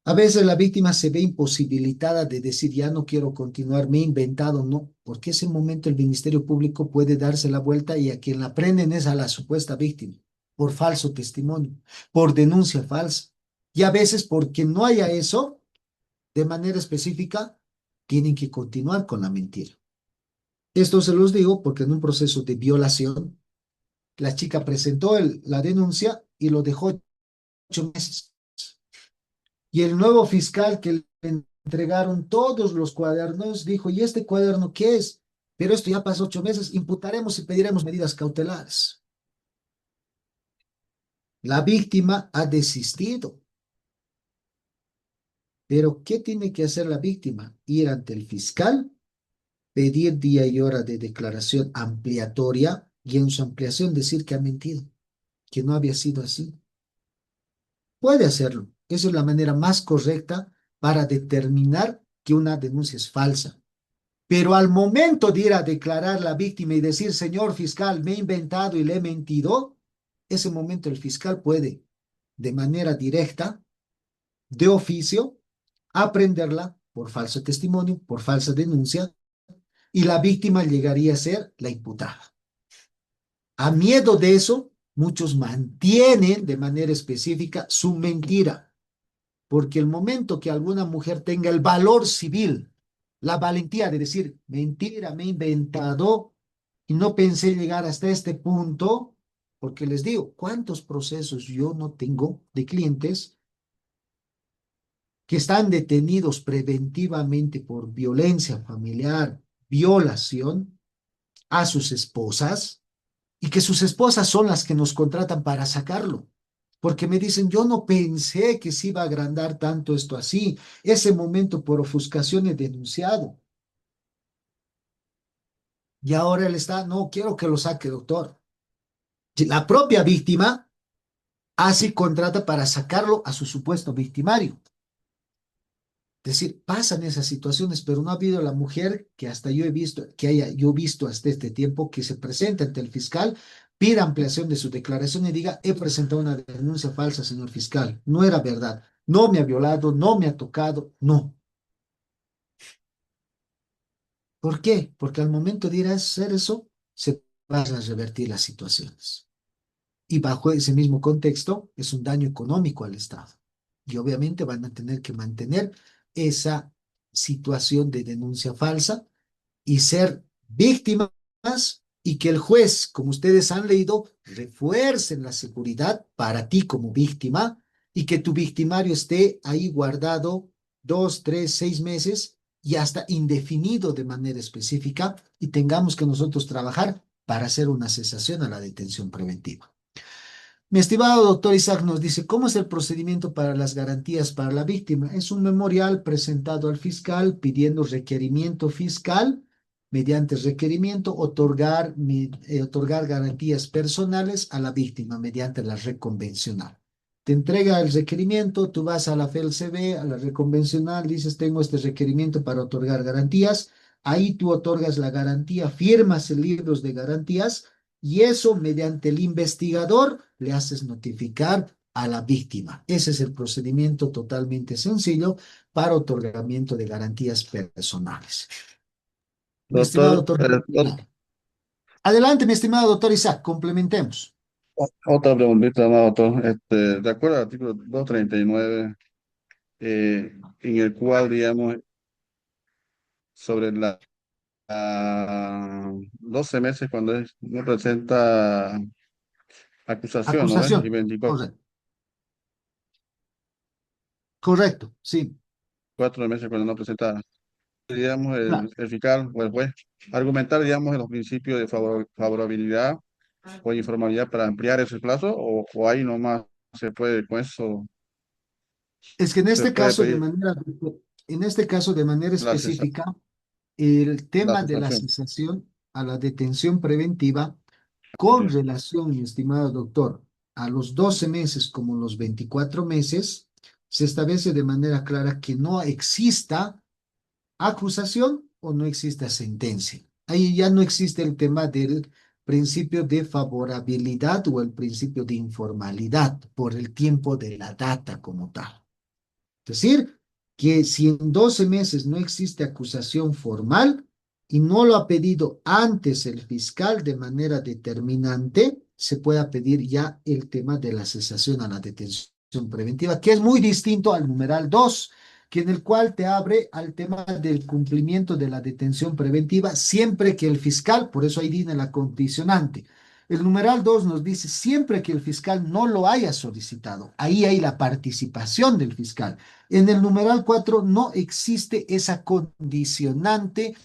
a veces la víctima se ve imposibilitada de decir, ya no quiero continuar, me he inventado, no, porque ese momento el Ministerio Público puede darse la vuelta y a quien la prenden es a la supuesta víctima, por falso testimonio, por denuncia falsa. Y a veces porque no haya eso, de manera específica, tienen que continuar con la mentira. Esto se los digo porque en un proceso de violación, la chica presentó la denuncia y lo dejó 8 meses. Y el nuevo fiscal que le entregaron todos los cuadernos dijo, ¿y este cuaderno qué es? Pero esto ya pasó 8 meses, imputaremos y pediremos medidas cautelares. La víctima ha desistido. Pero ¿qué tiene que hacer la víctima? Ir ante el fiscal, pedir día y hora de declaración ampliatoria y en su ampliación decir que ha mentido, que no había sido así. Puede hacerlo. Esa es la manera más correcta para determinar que una denuncia es falsa. Pero al momento de ir a declarar la víctima y decir, señor fiscal, me he inventado y le he mentido, ese momento el fiscal puede, de manera directa, de oficio, aprenderla por falso testimonio, por falsa denuncia, y la víctima llegaría a ser la imputada. A miedo de eso, muchos mantienen de manera específica su mentira, porque el momento que alguna mujer tenga el valor civil, la valentía de decir, mentira, me he inventado y no pensé llegar hasta este punto, porque les digo, ¿cuántos procesos yo no tengo de clientes que están detenidos preventivamente por violencia familiar, violación a sus esposas y que sus esposas son las que nos contratan para sacarlo? Porque me dicen, yo no pensé que se iba a agrandar tanto esto así. Ese momento por ofuscación he denunciado. Y ahora él está, no, quiero que lo saque, doctor. La propia víctima así contrata para sacarlo a su supuesto victimario. Es decir, pasan esas situaciones, pero no ha habido la mujer que hasta yo he visto, que haya yo visto hasta este tiempo, que se presente ante el fiscal, pida ampliación de su declaración y diga, he presentado una denuncia falsa, señor fiscal. No era verdad. No me ha violado, no me ha tocado, no. ¿Por qué? Porque al momento de ir a hacer eso, se van a revertir las situaciones. Y bajo ese mismo contexto, es un daño económico al Estado. Y obviamente van a tener que mantener esa situación de denuncia falsa y ser víctimas y que el juez, como ustedes han leído, refuercen la seguridad para ti como víctima y que tu victimario esté ahí guardado 2, 3, 6 meses y hasta indefinido de manera específica y tengamos que nosotros trabajar para hacer una cesación a la detención preventiva. Mi estimado doctor Isaac nos dice, ¿cómo es el procedimiento para las garantías para la víctima? Es un memorial presentado al fiscal pidiendo requerimiento fiscal, mediante requerimiento, otorgar garantías personales a la víctima mediante la red convencional. Te entrega el requerimiento, tú vas a la FELCB, a la red convencional, dices, tengo este requerimiento para otorgar garantías. Ahí tú otorgas la garantía, firmas el libros de garantías y eso mediante el investigador le haces notificar a la víctima. Ese es el procedimiento totalmente sencillo para otorgamiento de garantías personales. Mi estimado Doctor, doctor. Adelante, mi estimado doctor Isaac, complementemos. otra preguntita más, doctor. De acuerdo al artículo 239, en el cual, digamos, sobre 12 meses cuando no presenta acusación, ¿no ves? Y Acusación. 24 Correcto, correcto, sí. meses cuando no presenta, digamos, Claro. el fiscal o el juez, argumentar, digamos, en los principios de favorabilidad o informalidad para ampliar ese plazo, o ahí nomás se puede, con eso Es que en se este puede caso, de pedir. manera, En este caso, de manera La, cesa- específica, el la tema de la cesación. cesación a la detención preventiva con Ok. relación, mi estimado doctor, a los 12 meses como los 24 meses, se establece de manera clara que no exista acusación o no exista sentencia. Ahí ya no existe el tema del principio de favorabilidad o el principio de informalidad por el tiempo de la data como tal. Es decir, que si en 12 meses no existe acusación formal y no lo ha pedido antes el fiscal de manera determinante, se pueda pedir ya el tema de la cesación a la detención preventiva, que es muy distinto al numeral 2, que en el cual te abre al tema del cumplimiento de la detención preventiva siempre que el fiscal, por eso ahí viene la condicionante. El numeral 2 nos dice siempre que el fiscal no lo haya solicitado. Ahí hay la participación del fiscal. En el numeral 4 no existe esa condicionante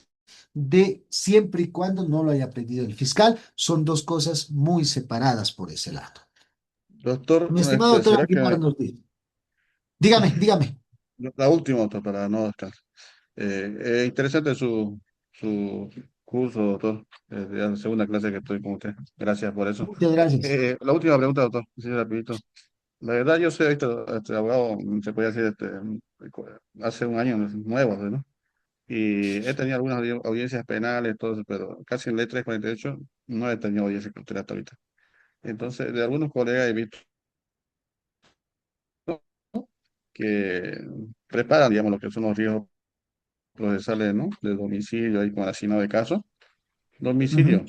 de siempre y cuando no lo haya pedido el fiscal. Son dos cosas muy separadas por ese lado. Doctor, Mi estimado doctor ¿será Aguilar que nos dice, dígame, dígame. la última, doctor, para no descansar? Interesante su curso, doctor. Ya la segunda clase que estoy con usted. Gracias por eso. Muchas gracias. La última pregunta, doctor. Sí, rapidito. La verdad, yo soy abogado, se puede decir, hace un año nuevo, ¿no? Y he tenido algunas audiencias penales, todo eso, pero casi en ley 348 no he tenido audiencia cautelar hasta ahorita. Entonces, de algunos colegas he visto que preparan, digamos, lo que son los riesgos procesales, ¿no? De domicilio, ahí con asignado de caso. Ujú, Domicilio,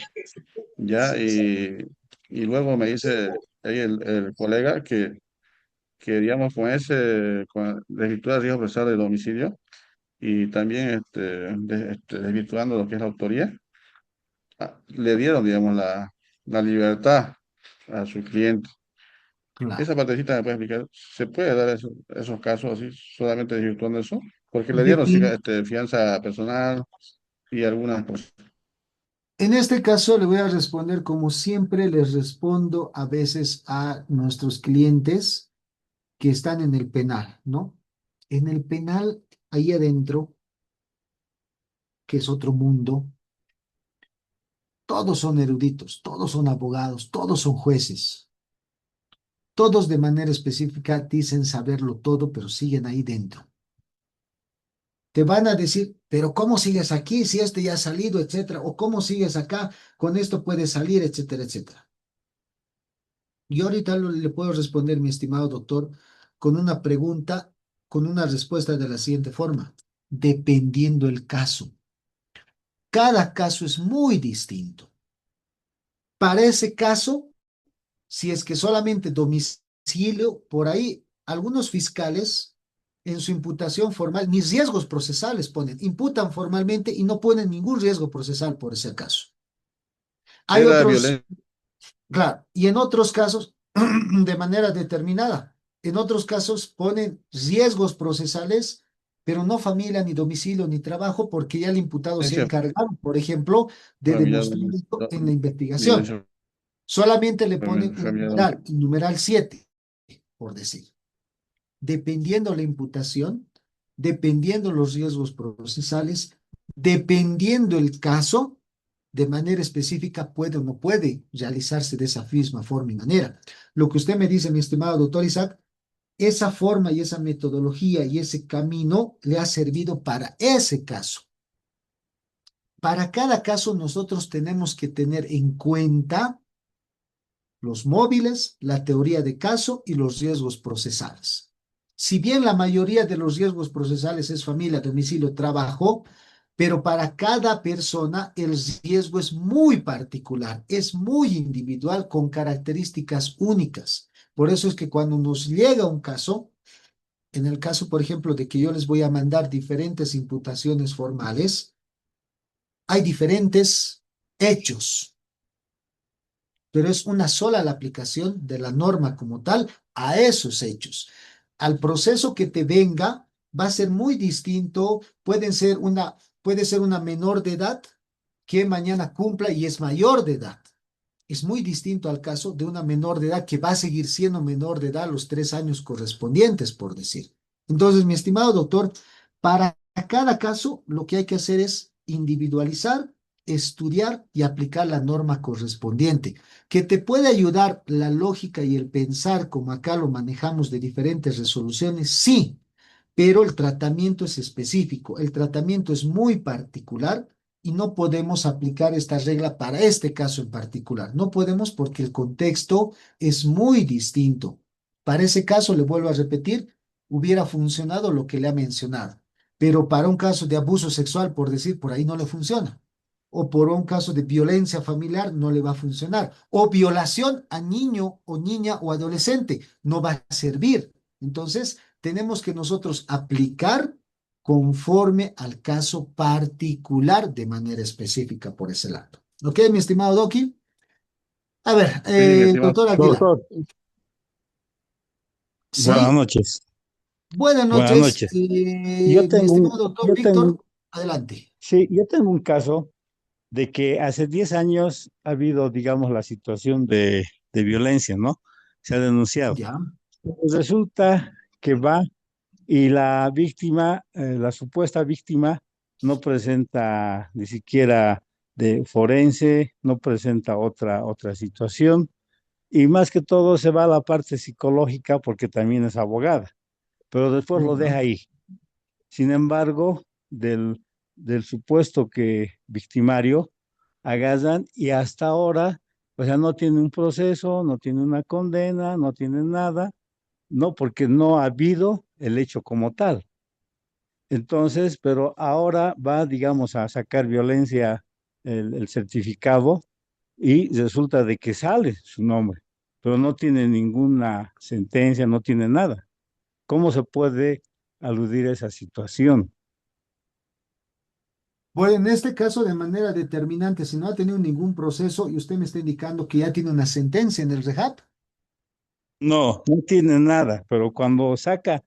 ya, y luego me dice ahí el colega que, digamos, con la escritura de riesgo procesal de domicilio y también desvirtuando lo que es la autoría, le dieron, digamos, la libertad a su cliente. Esa claro. partecita me puede explicar, ¿se puede dar esos casos así, solamente desvirtuando eso? Porque le dieron sí, Depende. fianza personal y algunas cosas. En este caso le voy a responder como siempre les respondo a veces a nuestros clientes que están en el penal, ¿no? En el penal, ahí adentro, que es otro mundo, todos son eruditos, todos son abogados, todos son jueces, todos de manera específica dicen saberlo todo, pero siguen ahí dentro. Te van a decir, pero ¿cómo sigues aquí si este ya ha salido, etcétera? O ¿cómo sigues acá? Con esto puedes salir, etcétera, etcétera. Yo ahorita le puedo responder, mi estimado doctor, con una pregunta, con una respuesta de la siguiente forma. Dependiendo el caso. Cada caso es muy distinto. Para ese caso, si es que solamente domicilio, por ahí algunos fiscales en su imputación formal, ni riesgos procesales ponen, imputan formalmente y no ponen ningún riesgo procesal por ese caso. Hay Era otros, violencia. claro, y en otros casos, de manera determinada, en otros casos ponen riesgos procesales, pero no familia, ni domicilio, ni trabajo, porque ya el imputado se ha encargado, por ejemplo, de Familiar, demostrar esto en la investigación. violencia Solamente le ponen un familiar. numeral, el numeral 7 por decir. Dependiendo la imputación, dependiendo los riesgos procesales, dependiendo el caso, de manera específica puede o no puede realizarse de esa misma forma y manera. Lo que usted me dice, mi estimado doctor Isaac, esa forma y esa metodología y ese camino le ha servido para ese caso. Para cada caso nosotros tenemos que tener en cuenta los móviles, la teoría de caso y los riesgos procesales. Si bien la mayoría de los riesgos procesales es familia, domicilio, trabajo, pero para cada persona el riesgo es muy particular, es muy individual, con características únicas. Por eso es que cuando nos llega un caso, en el caso, por ejemplo, de que yo les voy a mandar diferentes imputaciones formales, hay diferentes hechos, pero es una sola la aplicación de la norma como tal a esos hechos. Al proceso que te venga va a ser muy distinto, puede ser una menor de edad que mañana cumpla y es mayor de edad. Es muy distinto al caso de una menor de edad que va a seguir siendo menor de edad los 3 años correspondientes, por decir. Entonces, mi estimado doctor, Para cada caso, lo que hay que hacer es individualizar, estudiar y aplicar la norma correspondiente, que te puede ayudar la lógica y el pensar, como acá lo manejamos de diferentes resoluciones, sí, pero el tratamiento es específico, el tratamiento es muy particular y no podemos aplicar esta regla para este caso en particular. No podemos porque el contexto es muy distinto. Para ese caso, le vuelvo a repetir, hubiera funcionado lo que le ha mencionado, pero para un caso de abuso sexual, por decir, por ahí no le funciona. O por un caso de violencia familiar no le va a funcionar. O violación a niño o niña o adolescente no va a servir. Entonces, tenemos que nosotros aplicar conforme al caso particular de manera específica por ese lado. ¿Ok, mi estimado Doki? A ver, Sí, mi estimado. doctor Aguilar, Doctor, buenas sí, noches. buenas Buenas noches. noches. Yo Mi tengo estimado un, doctor yo tengo, Víctor, adelante. sí, yo tengo un caso de que hace 10 años ha habido, digamos, la situación de violencia, ¿no? Se ha denunciado. Ya, Pues resulta que va y la víctima, la supuesta víctima, no presenta ni siquiera de forense, no presenta otra situación, y más que todo se va a la parte psicológica porque también es abogada, pero después lo ya. deja ahí. Sin embargo, del supuesto que victimario agarran y hasta ahora, o sea, no tiene un proceso, no tiene una condena, no tiene nada, no, porque no ha habido el hecho como tal. Entonces, pero ahora va, digamos, a sacar violencia el certificado y resulta de que sale su nombre, pero no tiene ninguna sentencia, no tiene nada. ¿Cómo se puede aludir a esa situación? Bueno, en este caso, de manera determinante, si no ha tenido ningún proceso y usted me está indicando que ya tiene una sentencia en el REHAB, No, no tiene nada, pero cuando saca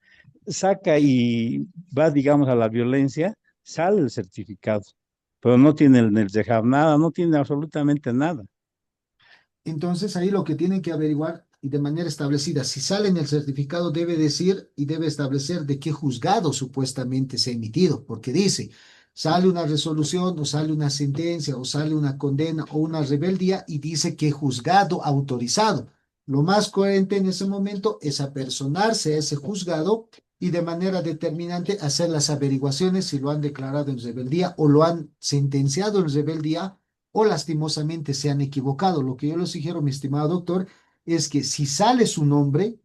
y va, digamos, a la violencia, sale el certificado, pero no tiene el dejar nada, no tiene absolutamente nada. entonces ahí lo que tienen que averiguar y de manera establecida, si sale en el certificado, debe decir y debe establecer de qué juzgado supuestamente se ha emitido, porque dice, sale una resolución o sale una sentencia o sale una condena o una rebeldía y dice que juzgado autorizado. Lo más coherente en ese momento es apersonarse a ese juzgado y de manera determinante hacer las averiguaciones si lo han declarado en rebeldía o lo han sentenciado en rebeldía o lastimosamente se han equivocado. Lo que yo les sugiero, mi estimado doctor, es que si sale su nombre,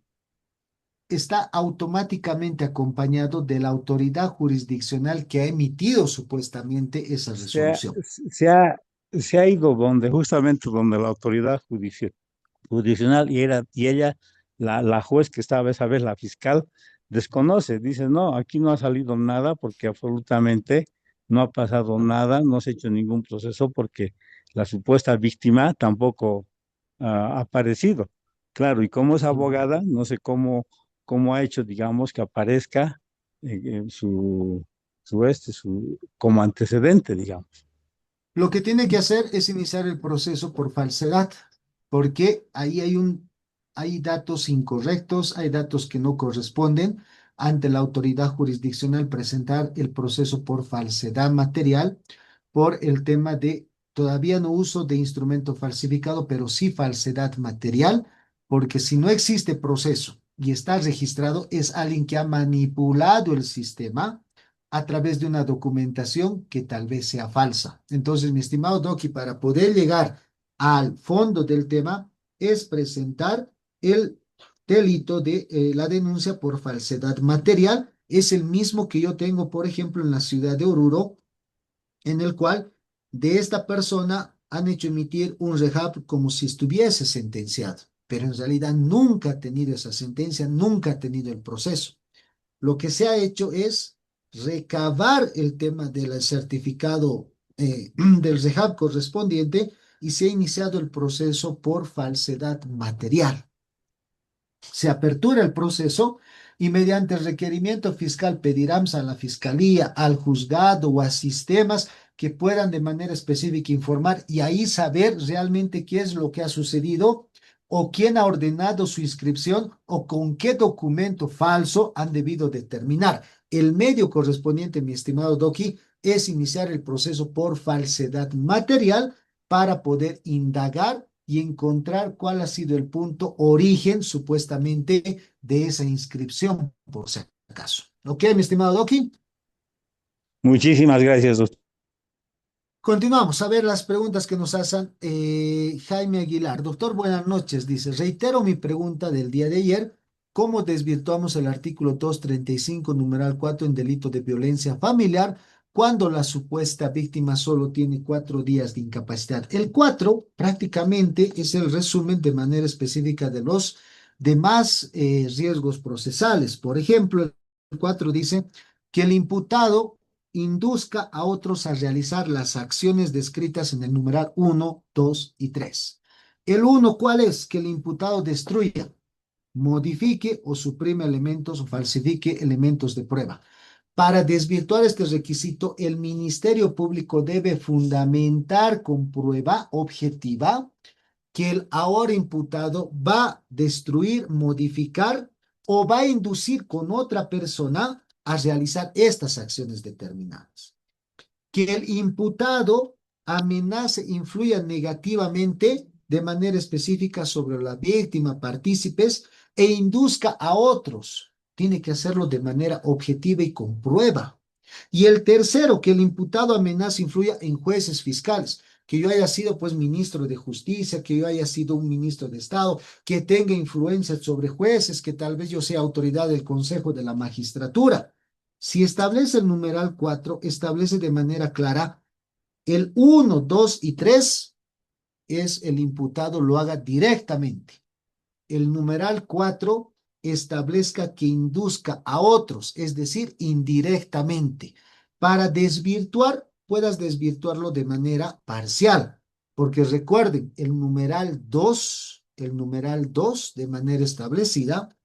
está automáticamente acompañado de la autoridad jurisdiccional que ha emitido supuestamente esa Se ha, resolución. se ha, se ha ido donde, justamente donde la autoridad judicional y ella, la juez que estaba esa vez, la fiscal, desconoce, dice, no, aquí no ha salido nada porque absolutamente no ha pasado nada, no se ha hecho ningún proceso porque la supuesta víctima tampoco ha aparecido. Claro, y como es abogada, no sé cómo ha hecho, digamos, que aparezca como antecedente, digamos. Lo que tiene que hacer es iniciar el proceso por falsedad, porque ahí hay datos incorrectos, hay datos que no corresponden ante la autoridad jurisdiccional presentar el proceso por falsedad material por el tema de todavía no uso de instrumento falsificado, pero sí falsedad material, porque si no existe proceso y está registrado, es alguien que ha manipulado el sistema a través de una documentación que tal vez sea falsa. Entonces, mi estimado Doki, para poder llegar al fondo del tema, es presentar el delito de la denuncia por falsedad material. Es el mismo que yo tengo, por ejemplo, en la ciudad de Oruro, en el cual de esta persona han hecho emitir un rehab como si estuviese sentenciado, pero en realidad nunca ha tenido esa sentencia, nunca ha tenido el proceso. Lo que se ha hecho es recabar el tema del certificado del rehab correspondiente y se ha iniciado el proceso por falsedad material. Se apertura el proceso y mediante el requerimiento fiscal pedirán a la fiscalía, al juzgado o a sistemas que puedan de manera específica informar y ahí saber realmente qué es lo que ha sucedido o quién ha ordenado su inscripción o con qué documento falso han debido determinar. El medio correspondiente, mi estimado Doki, es iniciar el proceso por falsedad material para poder indagar y encontrar cuál ha sido el punto origen supuestamente de esa inscripción, por si acaso. ¿Ok, mi estimado Doki? Muchísimas gracias, doctor. Continuamos a ver las preguntas que nos hacen Jaime Aguilar. Doctor, buenas noches. Dice, reitero mi pregunta del día de ayer. ¿Cómo desvirtuamos el artículo 235, numeral 4 en delito de violencia familiar cuando la supuesta víctima solo tiene 4 días de incapacidad? El 4 prácticamente es el resumen de manera específica de los demás riesgos procesales. Por ejemplo, el 4 dice que el imputado induzca a otros a realizar las acciones descritas en el numeral 1, 2 y 3. El 1, ¿cuál es? Que el imputado destruya, modifique o suprime elementos o falsifique elementos de prueba. Para desvirtuar este requisito, el Ministerio Público debe fundamentar con prueba objetiva que el ahora imputado va a destruir, modificar o va a inducir con otra persona a realizar estas acciones determinadas. Que el imputado amenace, influya negativamente de manera específica sobre la víctima, partícipes e induzca a otros. Tiene que hacerlo de manera objetiva y con prueba. Y el tercero, que el imputado amenace, influya en jueces fiscales, que yo haya sido pues ministro de justicia, que yo haya sido un ministro de Estado, que tenga influencia sobre jueces, que tal vez yo sea autoridad del Consejo de la Magistratura. Si establece el numeral 4, establece de manera clara el 1, 2 y 3 es el imputado lo haga directamente. El numeral 4 establezca que induzca a otros, es decir, indirectamente. Para desvirtuar, puedas desvirtuarlo de manera parcial, porque recuerden, el numeral 2 de manera establecida,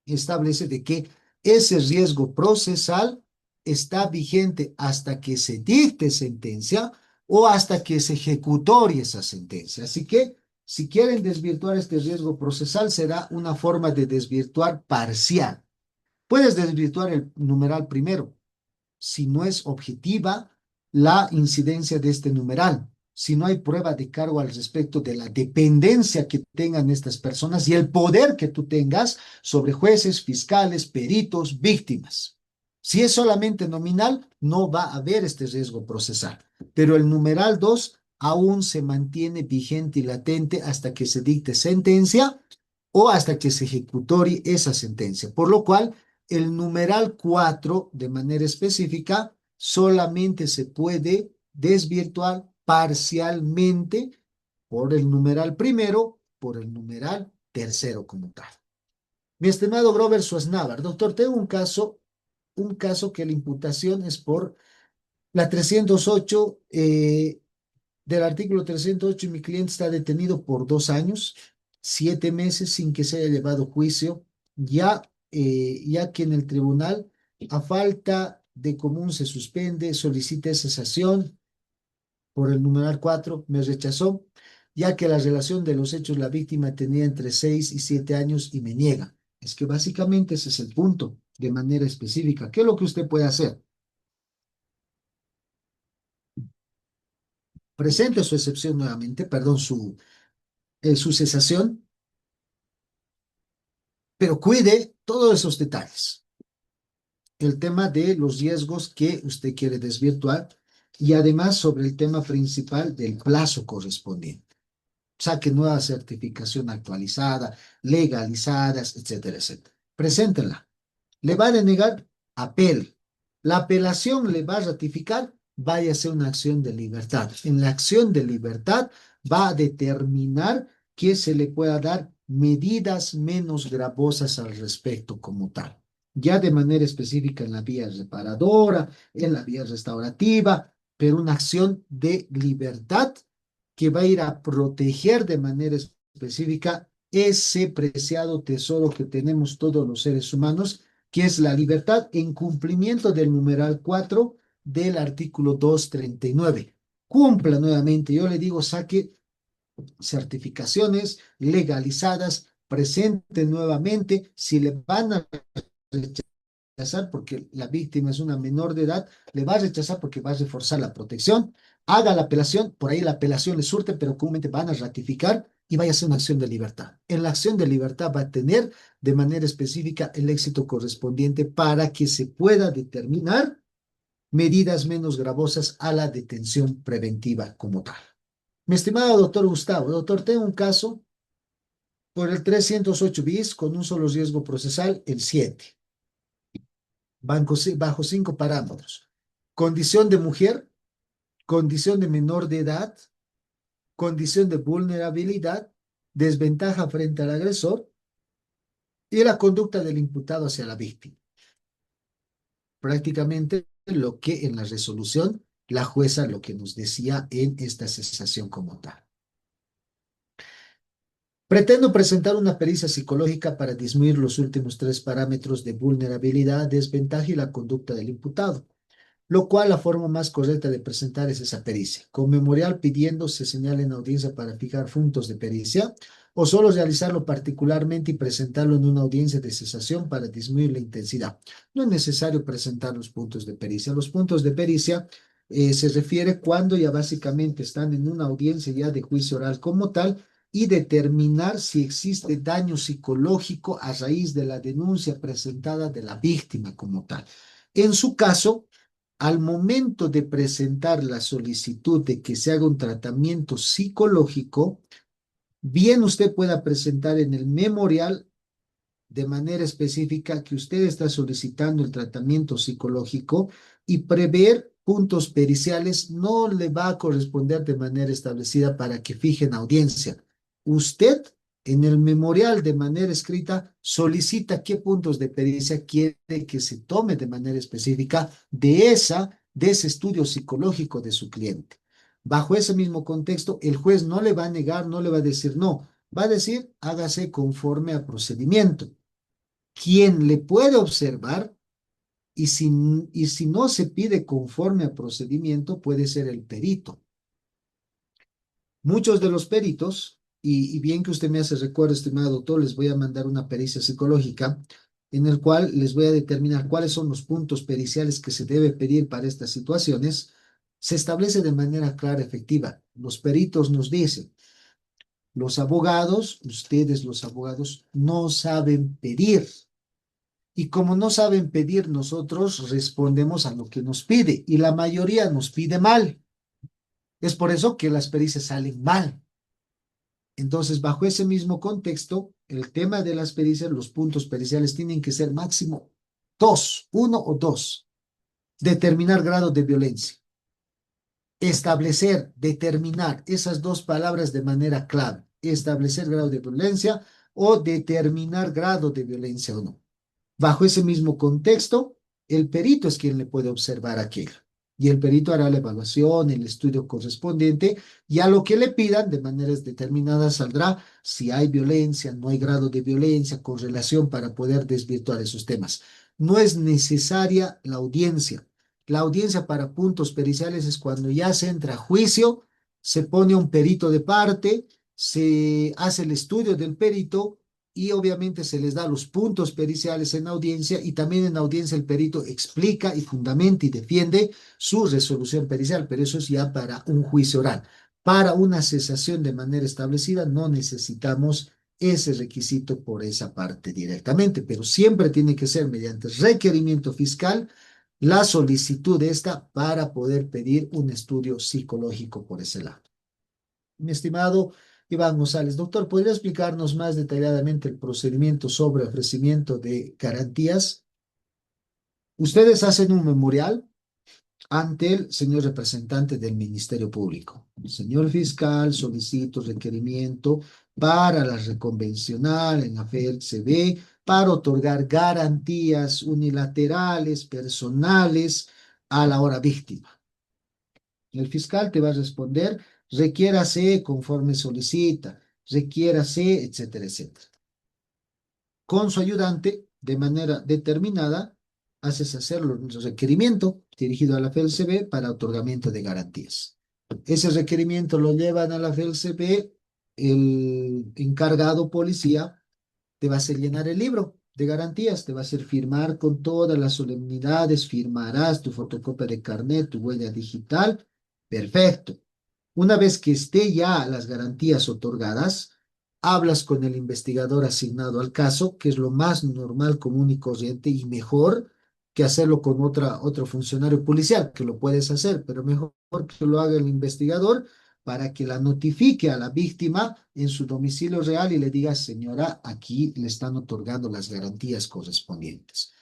establece de que ese riesgo procesal está vigente hasta que se dicte sentencia o hasta que se ejecutorie esa sentencia. Así que si quieren desvirtuar este riesgo procesal, será una forma de desvirtuar parcial. Puedes desvirtuar el numeral primero si no es objetiva la incidencia de este numeral, si no hay prueba de cargo al respecto de la dependencia que tengan estas personas y el poder que tú tengas sobre jueces, fiscales, peritos, víctimas. Si es solamente nominal, no va a haber este riesgo procesal. Pero el numeral 2 aún se mantiene vigente y latente hasta que se dicte sentencia o hasta que se ejecutorie esa sentencia. Por lo cual, el numeral 4, de manera específica, solamente se puede desvirtuar parcialmente por el numeral primero, por el numeral tercero como tal. Mi estimado Grover Suaznavar, doctor, tengo un caso que la imputación es por la 308 del artículo 308 y mi cliente está detenido por 2 años, 7 meses sin que se haya llevado juicio, ya que en el tribunal, a falta de común, se suspende, solicita cesación por el numeral 4, me rechazó, ya que la relación de los hechos la víctima tenía entre 6 y 7 años y me niega. Es que básicamente ese es el punto, de manera específica. ¿Qué es lo que usted puede hacer? Presente su excepción nuevamente, perdón, su cesación, pero cuide todos esos detalles. El tema de los riesgos que usted quiere desvirtuar y además sobre el tema principal del plazo correspondiente. Saque nueva certificación actualizada, legalizadas, etcétera, etcétera. Preséntenla. Le va a denegar, apel. La apelación le va a ratificar, vaya a hacer una acción de libertad. En la acción de libertad va a determinar que se le pueda dar medidas menos gravosas al respecto como tal. Ya de manera específica en la vía reparadora, en la vía restaurativa, pero una acción de libertad que va a ir a proteger de manera específica ese preciado tesoro que tenemos todos los seres humanos, que es la libertad en cumplimiento del numeral 4 del artículo 239. Cumpla nuevamente, yo le digo, saque certificaciones legalizadas, presente nuevamente, si le van a rechazar rechazar porque la víctima es una menor de edad, le va a rechazar porque va a reforzar la protección, haga la apelación, por ahí la apelación le surte, pero comúnmente van a ratificar y vaya a hacer una acción de libertad. En la acción de libertad va a tener de manera específica el éxito correspondiente para que se pueda determinar medidas menos gravosas a la detención preventiva como tal. Mi estimado doctor Gustavo, doctor, tengo un caso por el 308 bis con un solo riesgo procesal, el 7 bajo 5 parámetros. Condición de mujer, condición de menor de edad, condición de vulnerabilidad, desventaja frente al agresor y la conducta del imputado hacia la víctima. Prácticamente lo que en la resolución la jueza lo que nos decía en esta cesación como tal. Pretendo presentar una pericia psicológica para disminuir los últimos 3 parámetros de vulnerabilidad, desventaja y la conducta del imputado, lo cual la forma más correcta de presentar es esa pericia, con memorial pidiendo se señale en audiencia para fijar puntos de pericia, o solo realizarlo particularmente y presentarlo en una audiencia de cesación para disminuir la intensidad. No es necesario presentar los puntos de pericia. Los puntos de pericia se refiere cuando ya básicamente están en una audiencia ya de juicio oral como tal y determinar si existe daño psicológico a raíz de la denuncia presentada de la víctima como tal. En su caso, al momento de presentar la solicitud de que se haga un tratamiento psicológico, bien usted pueda presentar en el memorial de manera específica que usted está solicitando el tratamiento psicológico y prever puntos periciales no le va a corresponder de manera establecida para que fijen audiencia. Usted en el memorial de manera escrita solicita qué puntos de pericia quiere que se tome de manera específica de ese estudio psicológico de su cliente. Bajo ese mismo contexto, el juez no le va a negar, no le va a decir no, va a decir hágase conforme a procedimiento. Quien le puede observar y si no se pide conforme a procedimiento puede ser el perito. Muchos de los peritos, y bien que usted me hace recuerdo, estimado doctor, les voy a mandar una pericia psicológica en el cual les voy a determinar cuáles son los puntos periciales que se debe pedir para estas situaciones. Se establece de manera clara, efectiva. Los peritos nos dicen, los abogados, ustedes los abogados, no saben pedir. Y como no saben pedir, nosotros respondemos a lo que nos pide y la mayoría nos pide mal. Es por eso que las pericias salen mal. Entonces, bajo ese mismo contexto, el tema de las pericias, los puntos periciales tienen que ser máximo dos, uno o dos. Determinar grado de violencia. Establecer, determinar esas dos palabras de manera clave. Establecer grado de violencia o determinar grado de violencia o no. Bajo ese mismo contexto, el perito es quien le puede observar aquello. Y el perito hará la evaluación, el estudio correspondiente, y a lo que le pidan de maneras determinadas saldrá si hay violencia, no hay grado de violencia, correlación para poder desvirtuar esos temas. No es necesaria la audiencia. La audiencia para puntos periciales es cuando ya se entra a juicio, se pone un perito de parte, se hace el estudio del perito y obviamente se les da los puntos periciales en audiencia y también en audiencia el perito explica y fundamenta y defiende su resolución pericial, pero eso es ya para un juicio oral. Para una cesación de manera establecida no necesitamos ese requisito por esa parte directamente, pero siempre tiene que ser mediante requerimiento fiscal la solicitud de esta para poder pedir un estudio psicológico por ese lado. Mi estimado Iván González, doctor, ¿podría explicarnos más detalladamente el procedimiento sobre ofrecimiento de garantías? Ustedes hacen un memorial ante el señor representante del Ministerio Público. Señor fiscal, solicito requerimiento para la reconvencional en la FELCB para otorgar garantías unilaterales, personales a la hora víctima. El fiscal te va a responder, requiérase conforme solicita, requiérase, etcétera, etcétera. Con su ayudante, de manera determinada, haces hacer el requerimiento dirigido a la FELCB para otorgamiento de garantías. Ese requerimiento lo llevan a la FELCB, el encargado policía te va a hacer llenar el libro. de garantías. Te va a hacer firmar con todas las solemnidades, firmarás tu fotocopia de carnet, tu huella digital. Perfecto. Una vez que esté ya las garantías otorgadas, hablas con el investigador asignado al caso, que es lo más normal, común y corriente, y mejor que hacerlo con otro funcionario policial, que lo puedes hacer, pero mejor que lo haga el investigador para que la notifique a la víctima en su domicilio real y le diga, señora, aquí le están otorgando las garantías correspondientes.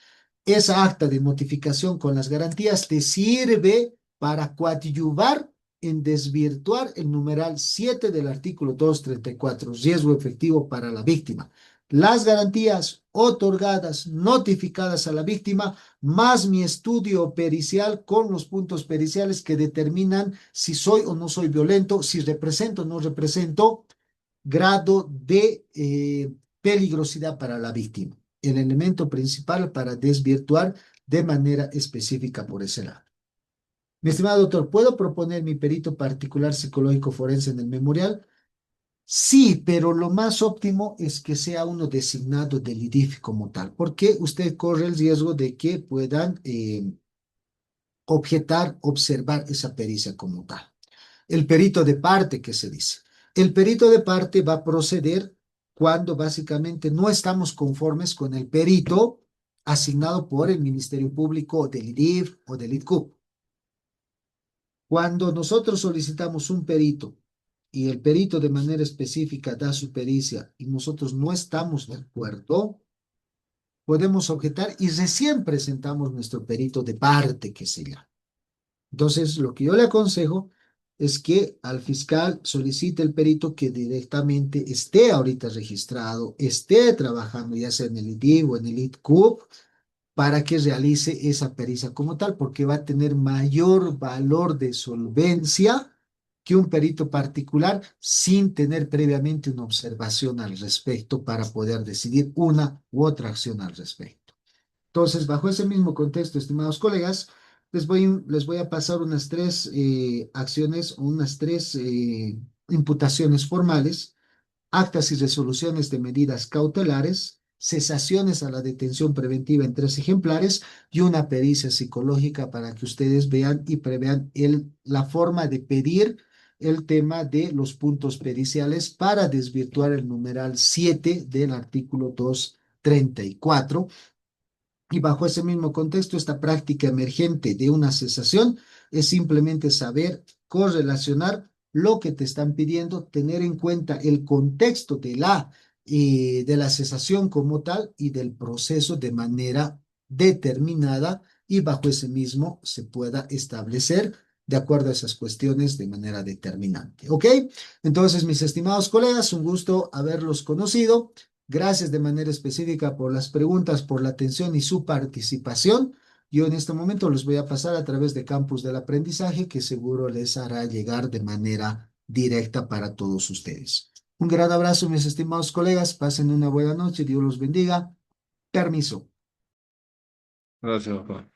Esa acta de notificación con las garantías te sirve para coadyuvar en desvirtuar el numeral 7 del artículo 234, riesgo efectivo para la víctima. Las garantías otorgadas, notificadas a la víctima, más mi estudio pericial con los puntos periciales que determinan si soy o no soy violento, si represento o no represento grado de peligrosidad para la víctima. El elemento principal para desvirtuar de manera específica por ese lado. Mi estimado doctor, ¿puedo proponer mi perito particular psicológico forense en el memorial? Sí, pero lo más óptimo es que sea uno designado del IDIF como tal, porque usted corre el riesgo de que puedan objetar, observar esa pericia como tal. El perito de parte, ¿qué se dice? El perito de parte va a proceder cuando básicamente no estamos conformes con el perito asignado por el Ministerio Público del IDIF o del IDCUP. Cuando nosotros solicitamos un perito y el perito de manera específica da su pericia y nosotros no estamos de acuerdo, podemos objetar y recién presentamos nuestro perito de parte, que se llama. Entonces, lo que yo le aconsejo es que al fiscal solicite el perito que directamente esté ahorita registrado, esté trabajando ya sea en el IDIV o en el IDCUP, para que realice esa pericia como tal, porque va a tener mayor valor de solvencia que un perito particular sin tener previamente una observación al respecto para poder decidir una u otra acción al respecto. Entonces, bajo ese mismo contexto, estimados colegas, les voy a pasar unas tres acciones, unas tres imputaciones formales, actas y resoluciones de medidas cautelares, cesaciones a la detención preventiva en 3 ejemplares y una pericia psicológica para que ustedes vean y prevean la forma de pedir el tema de los puntos periciales para desvirtuar el numeral 7 del artículo 234. Y bajo ese mismo contexto, esta práctica emergente de una cesación es simplemente saber correlacionar lo que te están pidiendo, tener en cuenta el contexto de la cesación como tal y del proceso de manera determinada y bajo ese mismo se pueda establecer de acuerdo a esas cuestiones de manera determinante. ¿Ok? Entonces, mis estimados colegas, un gusto haberlos conocido. Gracias de manera específica por las preguntas, por la atención y su participación. Yo en este momento los voy a pasar a través de Campus del Aprendizaje, que seguro les hará llegar de manera directa para todos ustedes. Un gran abrazo, mis estimados colegas. Pasen una buena noche. Dios los bendiga. Permiso. Gracias, doctor.